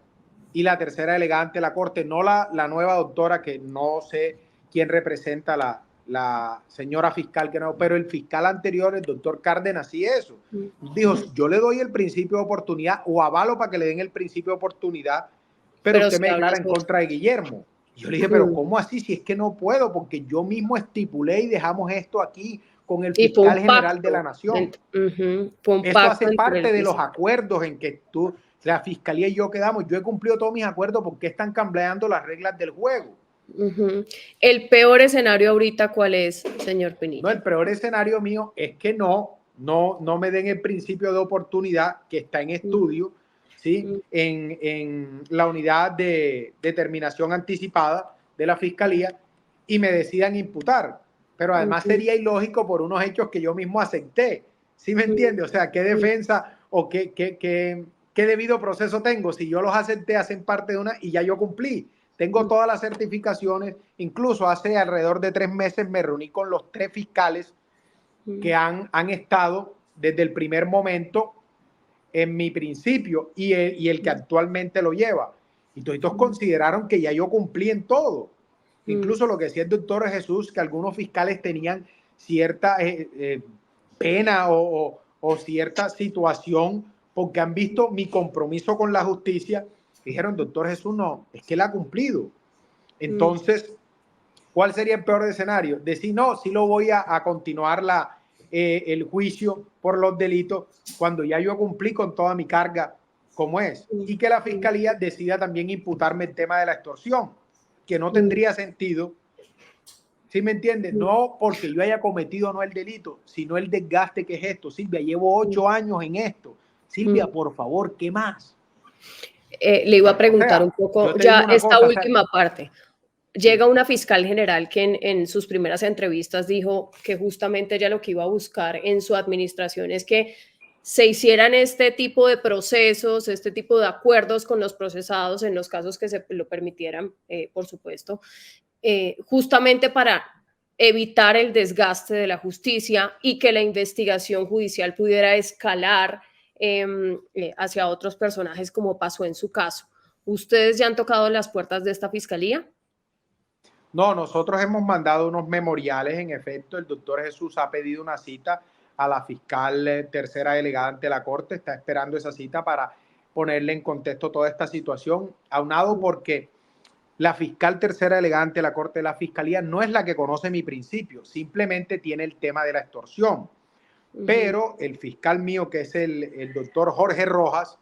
y la tercera delegada ante la corte, no la nueva doctora, que no sé quién representa la señora fiscal, que no, pero el fiscal anterior, el doctor Cárdenas, sí eso. Dijo, yo le doy el principio de oportunidad o avalo para que le den el principio de oportunidad, pero usted me declara en contra de Guillermo. Y yo le dije, pero ¿cómo así? Si es que no puedo, porque yo mismo estipulé y dejamos esto aquí con el fiscal general de la nación. Eso hace parte de los acuerdos en que la fiscalía y yo quedamos. Yo he cumplido todos mis acuerdos. ¿Por qué están cambiando las reglas del juego? ¿El peor escenario ahorita cuál es, señor Pinilla? No, el peor escenario mío es que no me den el principio de oportunidad que está en estudio, ¿sí? En la unidad de determinación anticipada de la fiscalía y me decidan imputar. Pero además sería ilógico por unos hechos que yo mismo acepté. ¿Sí me entiende? O sea, ¿qué defensa o qué debido proceso tengo? Si yo los acepté, hacen parte de una y ya yo cumplí. Tengo todas las certificaciones, incluso hace alrededor de 3 meses me reuní con los 3 fiscales que han estado desde el primer momento en mi principio y el que actualmente lo lleva. Y todos consideraron que ya yo cumplí en todo. Incluso lo que decía el doctor Jesús, que algunos fiscales tenían cierta pena o cierta situación porque han visto mi compromiso con la justicia. Dijeron, doctor Jesús, no, es que él ha cumplido. Entonces, ¿cuál sería el peor escenario? Decir, no, sí lo voy a continuar el juicio por los delitos cuando ya yo cumplí con toda mi carga como es. Y que la fiscalía decida también imputarme el tema de la extorsión, que no tendría sentido. ¿Sí me entiendes? No porque yo haya cometido no el delito, sino el desgaste que es esto. Silvia, llevo 8 años en esto. Silvia, por favor, ¿qué más? Le iba a preguntar un poco, ya esta última parte. Llega una fiscal general que en sus primeras entrevistas dijo que justamente ella lo que iba a buscar en su administración es que se hicieran este tipo de procesos, este tipo de acuerdos con los procesados en los casos que se lo permitieran, por supuesto, justamente para evitar el desgaste de la justicia y que la investigación judicial pudiera escalar hacia otros personajes como pasó en su caso. ¿Ustedes ya han tocado las puertas de esta fiscalía? No, nosotros hemos mandado unos memoriales. En efecto, el doctor Jesús ha pedido una cita a la fiscal tercera delegada ante la Corte. Está esperando esa cita para ponerle en contexto toda esta situación, aunado porque la fiscal tercera delegada ante la Corte de la Fiscalía no es la que conoce mi principio, simplemente tiene el tema de la extorsión. Pero el fiscal mío, que es el doctor Jorge Rojas,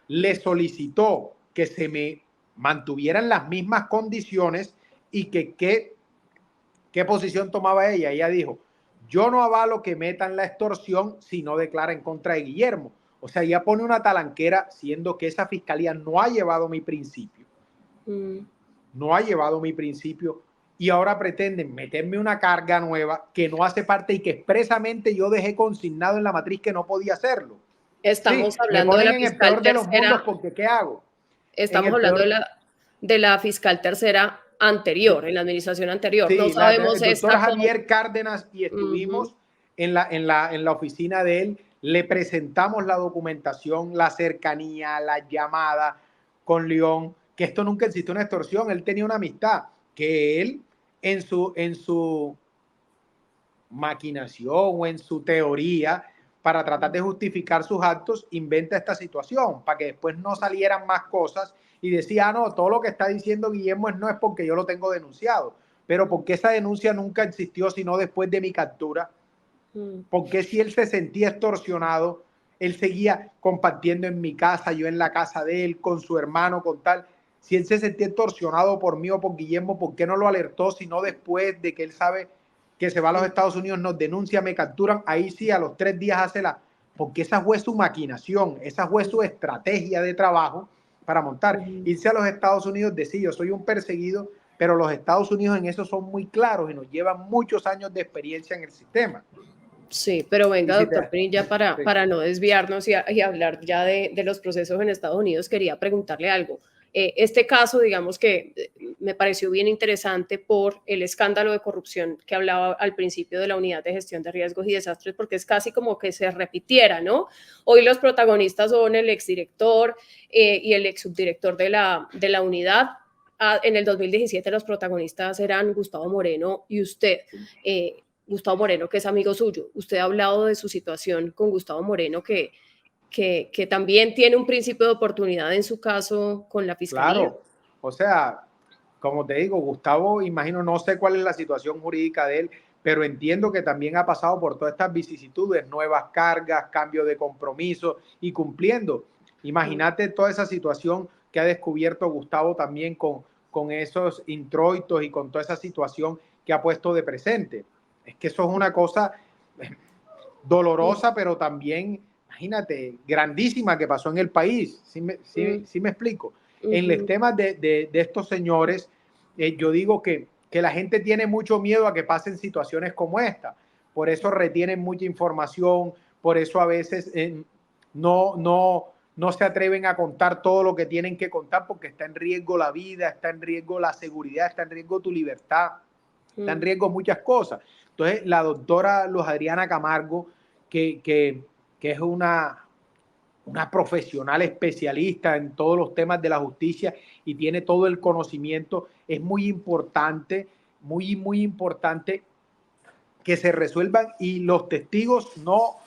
le solicitó que se me mantuvieran las mismas condiciones y que qué posición tomaba ella. Ella dijo, yo no avalo que metan la extorsión si no declara en contra de Guillermo. O sea, ella pone una talanquera siendo que esa fiscalía no ha llevado mi principio. No ha llevado mi principio y ahora pretenden meterme una carga nueva que no hace parte y que expresamente yo dejé consignado en la matriz que no podía hacerlo. Estamos hablando de la fiscal tercera. Porque ¿qué hago? Estamos hablando de la fiscal tercera anterior, en la administración anterior. Sí, no sabemos el doctor Javier Cárdenas y estuvimos en la oficina de él, le presentamos la documentación, la cercanía, la llamada con León, que esto nunca existió una extorsión, él tenía una amistad, que él en su maquinación o en su teoría para tratar de justificar sus actos, inventa esta situación para que después no salieran más cosas y decía, no, todo lo que está diciendo Guillermo no es porque yo lo tengo denunciado, pero porque esa denuncia nunca existió sino después de mi captura, porque si él se sentía extorsionado, él seguía compartiendo en mi casa, yo en la casa de él, con su hermano, con tal. Si él se sentía extorsionado por mí o por Guillermo, ¿por qué no lo alertó sino después de que él sabe que se va a los Estados Unidos, nos denuncia, me capturan? Ahí sí, a los 3 días hace porque esa fue su maquinación, esa fue su estrategia de trabajo para montar. Irse a los Estados Unidos, decir, yo soy un perseguido, pero los Estados Unidos en eso son muy claros y nos llevan muchos años de experiencia en el sistema. Sí, pero venga, doctor Pinilla, para no desviarnos y hablar ya de los procesos en Estados Unidos, quería preguntarle algo. Este caso, digamos que me pareció bien interesante por el escándalo de corrupción que hablaba al principio de la Unidad de Gestión de Riesgos y Desastres, porque es casi como que se repitiera, ¿no? Hoy los protagonistas son el exdirector y el ex subdirector de la unidad. En el 2017 los protagonistas eran Gustavo Moreno y usted. Gustavo Moreno, que es amigo suyo. Usted ha hablado de su situación con Gustavo Moreno, que también tiene un principio de oportunidad en su caso con la fiscalía. Claro, o sea, como te digo, Gustavo, imagino, no sé cuál es la situación jurídica de él, pero entiendo que también ha pasado por todas estas vicisitudes, nuevas cargas, cambio de compromiso y cumpliendo. Imagínate toda esa situación que ha descubierto Gustavo también con esos introitos y con toda esa situación que ha puesto de presente. Es que eso es una cosa dolorosa, pero también, imagínate, grandísima que pasó en el país. ¿Sí me explico? En los temas de estos señores, yo digo que la gente tiene mucho miedo a que pasen situaciones como esta. Por eso retienen mucha información, por eso a veces no se atreven a contar todo lo que tienen que contar, porque está en riesgo la vida, está en riesgo la seguridad, está en riesgo tu libertad, está en riesgo muchas cosas. Entonces, la doctora Luz Adriana Camargo, que es una profesional especialista en todos los temas de la justicia y tiene todo el conocimiento, es muy importante, muy importante que se resuelvan, y los testigos no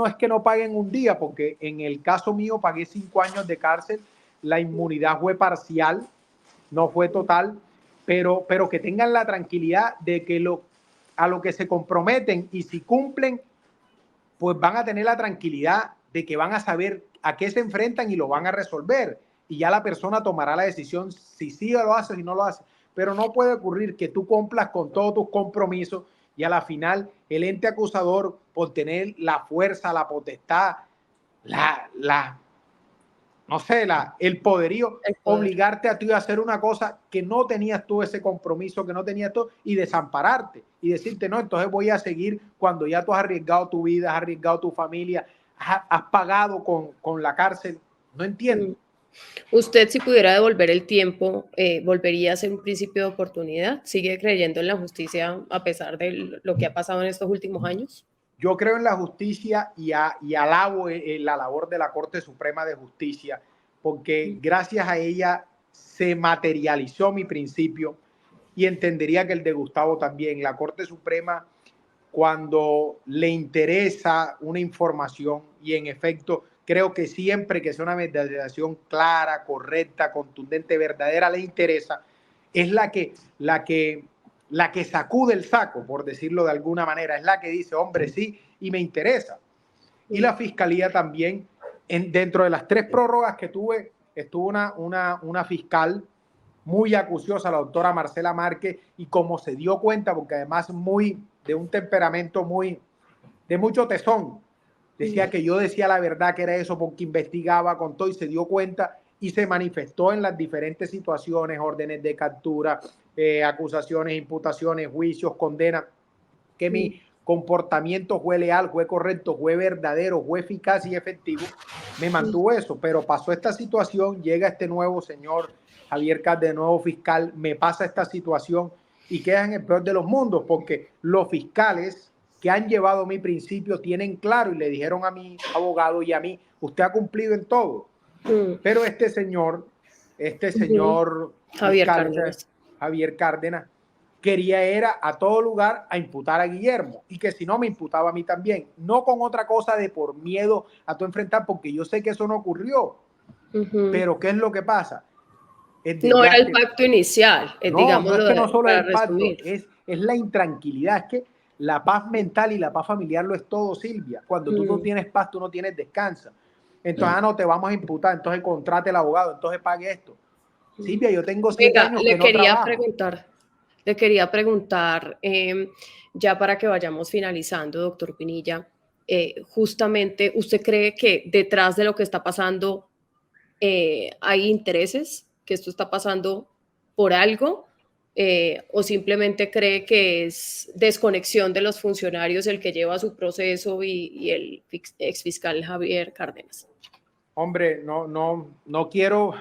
es que no paguen un día, porque en el caso mío pagué 5 años de cárcel, la inmunidad fue parcial, no fue total, pero que tengan la tranquilidad de que a lo que se comprometen, y si cumplen, pues van a tener la tranquilidad de que van a saber a qué se enfrentan y lo van a resolver. Y ya la persona tomará la decisión si sí lo hace o si no lo hace. Pero no puede ocurrir que tú cumplas con todos tus compromisos y a la final el ente acusador, por tener la fuerza, la potestad, no sé, el poderío, obligarte a ti a hacer una cosa que no tenías tú ese compromiso, que no tenías tú, y desampararte y decirte, no, entonces voy a seguir cuando ya tú has arriesgado tu vida, has arriesgado tu familia, has pagado con la cárcel. No entiendo. Usted, si pudiera devolver el tiempo, ¿volvería a ser un principio de oportunidad? ¿Sigue creyendo en la justicia a pesar de lo que ha pasado en estos últimos años? Yo creo en la justicia y alabo la labor de la Corte Suprema de Justicia, porque gracias a ella se materializó mi principio, y entendería que el de Gustavo también. La Corte Suprema, cuando le interesa una información, y en efecto creo que siempre que sea una mediación clara, correcta, contundente, verdadera, le interesa, es la que sacude el saco, por decirlo de alguna manera, es la que dice, hombre, sí, y me interesa. Y la Fiscalía también, dentro de las 3 prórrogas que tuve, estuvo una fiscal muy acuciosa, la doctora Marcela Márquez, y como se dio cuenta, porque además de un temperamento de mucho tesón, decía que yo decía la verdad, que era eso, porque investigaba con todo, y se dio cuenta y se manifestó en las diferentes situaciones, órdenes de captura, acusaciones, imputaciones, juicios, condenas, que mi comportamiento fue leal, fue correcto, fue verdadero, fue eficaz y efectivo. Me mantuvo eso, pero pasó esta situación, llega este nuevo señor Javier Cárdenas, nuevo fiscal, me pasa esta situación y queda en el peor de los mundos, porque los fiscales que han llevado mi principio tienen claro y le dijeron a mi abogado y a mí, usted ha cumplido en todo. Pero este señor Javier Cárdenas, quería era a todo lugar a imputar a Guillermo, y que si no me imputaba a mí también, no con otra cosa de por miedo a tu enfrentar, porque yo sé que eso no ocurrió. Pero ¿qué es lo que pasa? No era el pacto inicial, no es que no solo es el pacto, es la intranquilidad, es que la paz mental y la paz familiar lo es todo, Silvia. Cuando tú no tienes paz, tú no tienes descanso. Entonces, no te vamos a imputar, entonces contrate el abogado, entonces pague esto. Silvia, yo tengo 7 años que no trabajo. Le quería preguntar, ya para que vayamos finalizando, doctor Pinilla, justamente, ¿usted cree que detrás de lo que está pasando hay intereses? ¿Que esto está pasando por algo? ¿O simplemente cree que es desconexión de los funcionarios el que lleva su proceso y el exfiscal Javier Cárdenas? Hombre, no quiero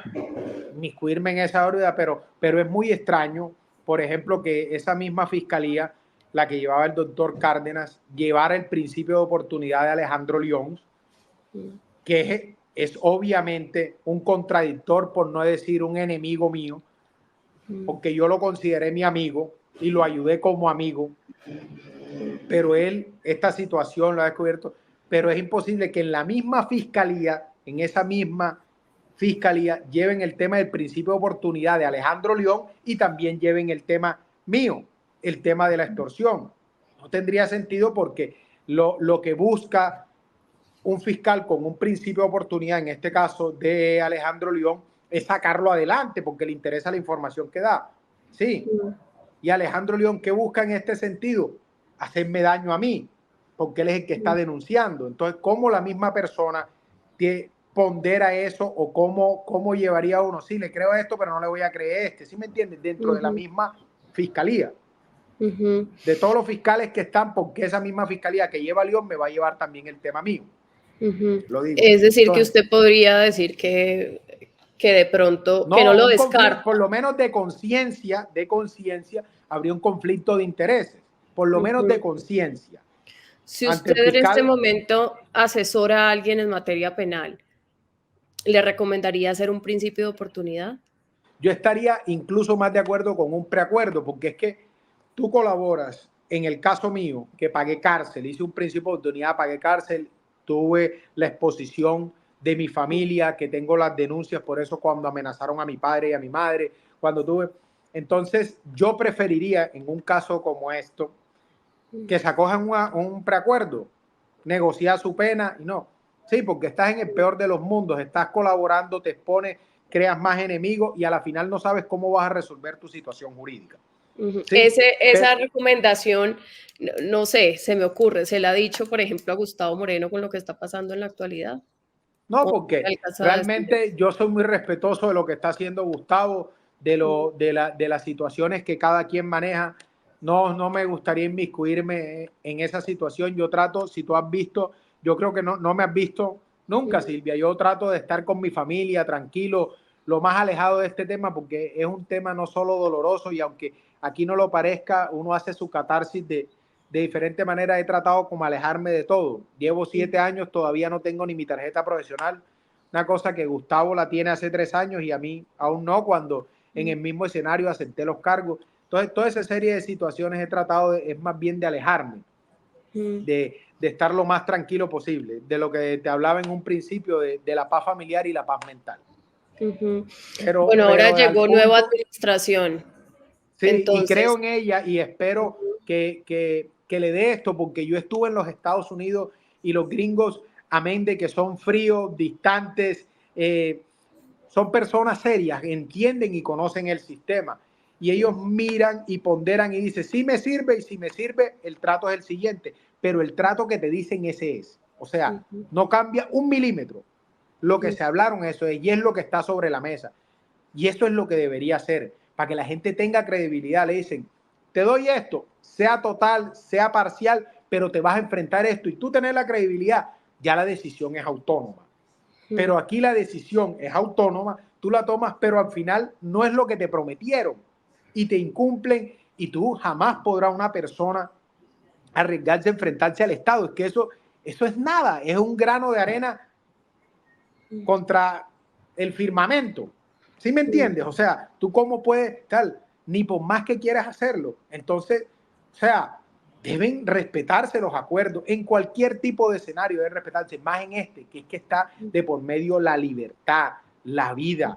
inmiscuirme en esa órbita, pero es muy extraño, por ejemplo, que esa misma fiscalía, la que llevaba el doctor Cárdenas, llevara el principio de oportunidad de Alejandro Lyons, que es obviamente un contradictor, por no decir un enemigo mío, porque yo lo consideré mi amigo y lo ayudé como amigo, pero él esta situación lo ha descubierto, pero es imposible que en la misma fiscalía, en esa misma Fiscalía lleven el tema del principio de oportunidad de Alejandro León y también lleven el tema mío, el tema de la extorsión. No tendría sentido porque lo que busca un fiscal con un principio de oportunidad, en este caso de Alejandro León, es sacarlo adelante porque le interesa la información que da. Sí. Y Alejandro León, ¿qué busca en este sentido? Hacerme daño a mí, porque él es el que está denunciando. Entonces, ¿cómo la misma persona te pondera eso o cómo llevaría uno? Sí, le creo esto, pero no le voy a creer este. ¿Sí me entiendes? Dentro de la misma fiscalía. De todos los fiscales que están, porque esa misma fiscalía que lleva a León me va a llevar también el tema mío. Lo digo. Es decir, entonces, que usted podría decir que de pronto, que no lo descarta. Por lo menos de conciencia, habría un conflicto de intereses, por lo menos de conciencia. Si usted fiscal, en este momento asesora a alguien en materia penal, ¿le recomendaría hacer un principio de oportunidad? Yo estaría incluso más de acuerdo con un preacuerdo, porque es que tú colaboras, en el caso mío, que pagué cárcel, hice un principio de oportunidad, pagué cárcel, tuve la exposición de mi familia, que tengo las denuncias por eso cuando amenazaron a mi padre y a mi madre, cuando tuve... Entonces, yo preferiría, en un caso como esto, que se acojan un preacuerdo, negociar su pena y no. Sí, porque estás en el peor de los mundos, estás colaborando, te expones, creas más enemigos y a la final no sabes cómo vas a resolver tu situación jurídica. Sí, esa recomendación, no sé, se me ocurre, ¿se la ha dicho, por ejemplo, a Gustavo Moreno con lo que está pasando en la actualidad? No, porque realmente yo soy muy respetuoso de lo que está haciendo Gustavo, de las situaciones que cada quien maneja. No me gustaría inmiscuirme en esa situación. Yo trato, si tú has visto, yo creo que no me has visto nunca, Silvia. Yo trato de estar con mi familia, tranquilo, lo más alejado de este tema, porque es un tema no solo doloroso y aunque aquí no lo parezca, uno hace su catarsis de diferente manera. He tratado como alejarme de todo. Llevo 7 años, todavía no tengo ni mi tarjeta profesional. Una cosa que Gustavo la tiene hace 3 años y a mí aún no, cuando en el mismo escenario acepté los cargos. Entonces, toda esa serie de situaciones he tratado, es más bien de alejarme, de estar lo más tranquilo posible, de lo que te hablaba en un principio, de la paz familiar y la paz mental. Bueno, ahora llegó nueva administración. Sí, entonces, y creo en ella y espero que le dé esto, porque yo estuve en los Estados Unidos y los gringos, amén de que son fríos, distantes, son personas serias, entienden y conocen el sistema. Y ellos miran y ponderan y dicen, sí me sirve, y si me sirve, el trato es el siguiente. Pero el trato que te dicen ese es. O sea, no cambia un milímetro. Lo que se hablaron, eso es, y es lo que está sobre la mesa. Y eso es lo que debería ser, para que la gente tenga credibilidad. Le dicen, te doy esto, sea total, sea parcial, pero te vas a enfrentar esto. Y tú tenés la credibilidad, ya la decisión es autónoma. Pero aquí la decisión es autónoma, tú la tomas, pero al final no es lo que te prometieron y te incumplen, y tú jamás podrás una persona arriesgarse a enfrentarse al Estado. Es que eso es nada, es un grano de arena contra el firmamento. ¿Sí me entiendes? O sea, tú cómo puedes, tal, ni por más que quieras hacerlo. Entonces, o sea, deben respetarse los acuerdos en cualquier tipo de escenario, deben respetarse, más en este, que es que está de por medio la libertad, la vida.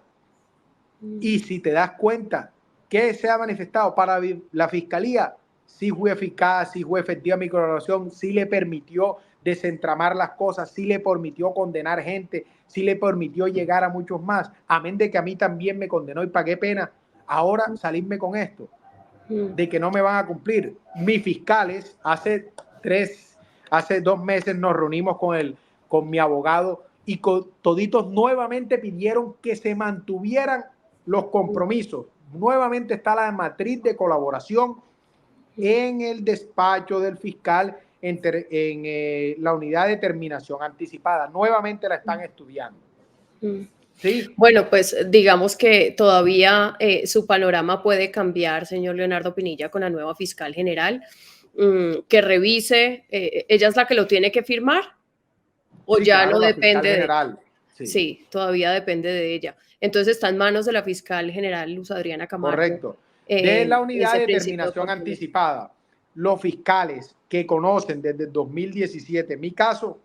Y si te das cuenta que se ha manifestado para la fiscalía, sí fue eficaz, sí fue efectiva mi colaboración, sí le permitió desentramar las cosas, sí le permitió condenar gente, sí le permitió llegar a muchos más, amén de que a mí también me condenó y pagué pena. Ahora salirme con esto, de que no me van a cumplir. Mis fiscales, hace 2 meses nos reunimos con mi abogado y toditos nuevamente pidieron que se mantuvieran los compromisos. Nuevamente está la matriz de colaboración en el despacho del fiscal en la unidad de terminación anticipada. Nuevamente la están estudiando. ¿Sí? Bueno, pues digamos que todavía su panorama puede cambiar, señor Leonardo Pinilla, con la nueva fiscal general, que revise, ¿ella es la que lo tiene que firmar? ¿O sí, ya claro, no depende general, de ella? Sí, todavía depende de ella. Entonces está en manos de la fiscal general Luz Adriana Camargo. Correcto. De la unidad de terminación anticipada, los fiscales que conocen desde 2017 mi caso,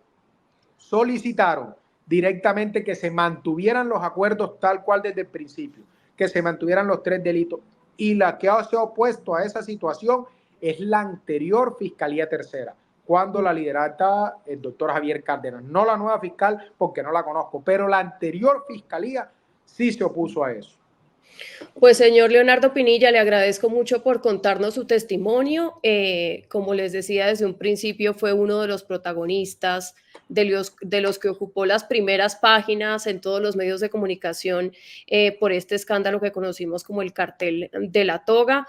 solicitaron directamente que se mantuvieran los acuerdos tal cual desde el principio, que se mantuvieran los 3 delitos. Y la que se ha opuesto a esa situación es la anterior Fiscalía Tercera, cuando la lideraba el doctor Javier Cárdenas. No la nueva fiscal, porque no la conozco, pero la anterior Fiscalía sí se opuso a eso. Pues señor Leonardo Pinilla, le agradezco mucho por contarnos su testimonio. Como les decía desde un principio, fue uno de los protagonistas, de los que ocupó las primeras páginas en todos los medios de comunicación por este escándalo que conocimos como el cartel de la toga.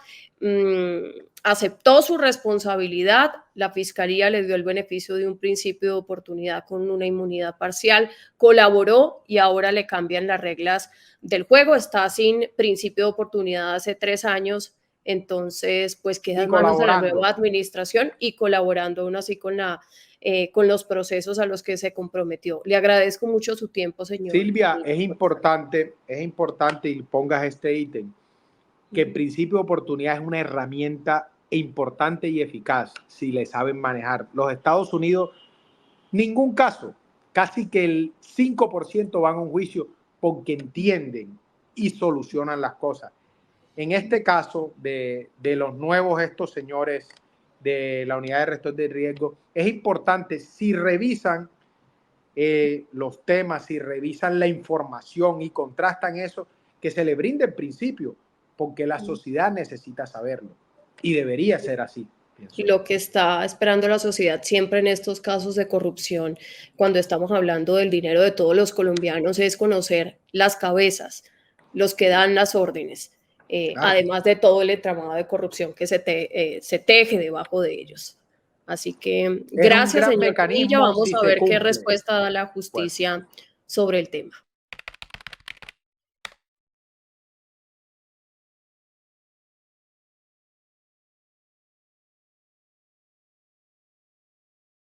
Aceptó su responsabilidad, la Fiscalía le dio el beneficio de un principio de oportunidad con una inmunidad parcial, colaboró y ahora le cambian las reglas del juego, está sin principio de oportunidad hace 3 años, entonces pues queda en manos de la nueva administración y colaborando aún así con los procesos a los que se comprometió. Le agradezco mucho su tiempo, señor. Silvia, es importante y pongas este ítem, que el principio de oportunidad es una herramienta importante y eficaz si le saben manejar. Los Estados Unidos, ningún caso, casi que el 5% van a un juicio porque entienden y solucionan las cosas. En este caso de los nuevos, estos señores de la unidad de gestión de riesgo, es importante si revisan los temas, si revisan la información y contrastan eso, que se le brinde el principio, porque la sociedad necesita saberlo y debería ser así. Y lo que está esperando la sociedad siempre en estos casos de corrupción, cuando estamos hablando del dinero de todos los colombianos, es conocer las cabezas, los que dan las órdenes, claro, además de todo el entramado de corrupción que se teje debajo de ellos. Así que gracias, señor Pinilla. Vamos a ver qué respuesta da la justicia sobre el tema.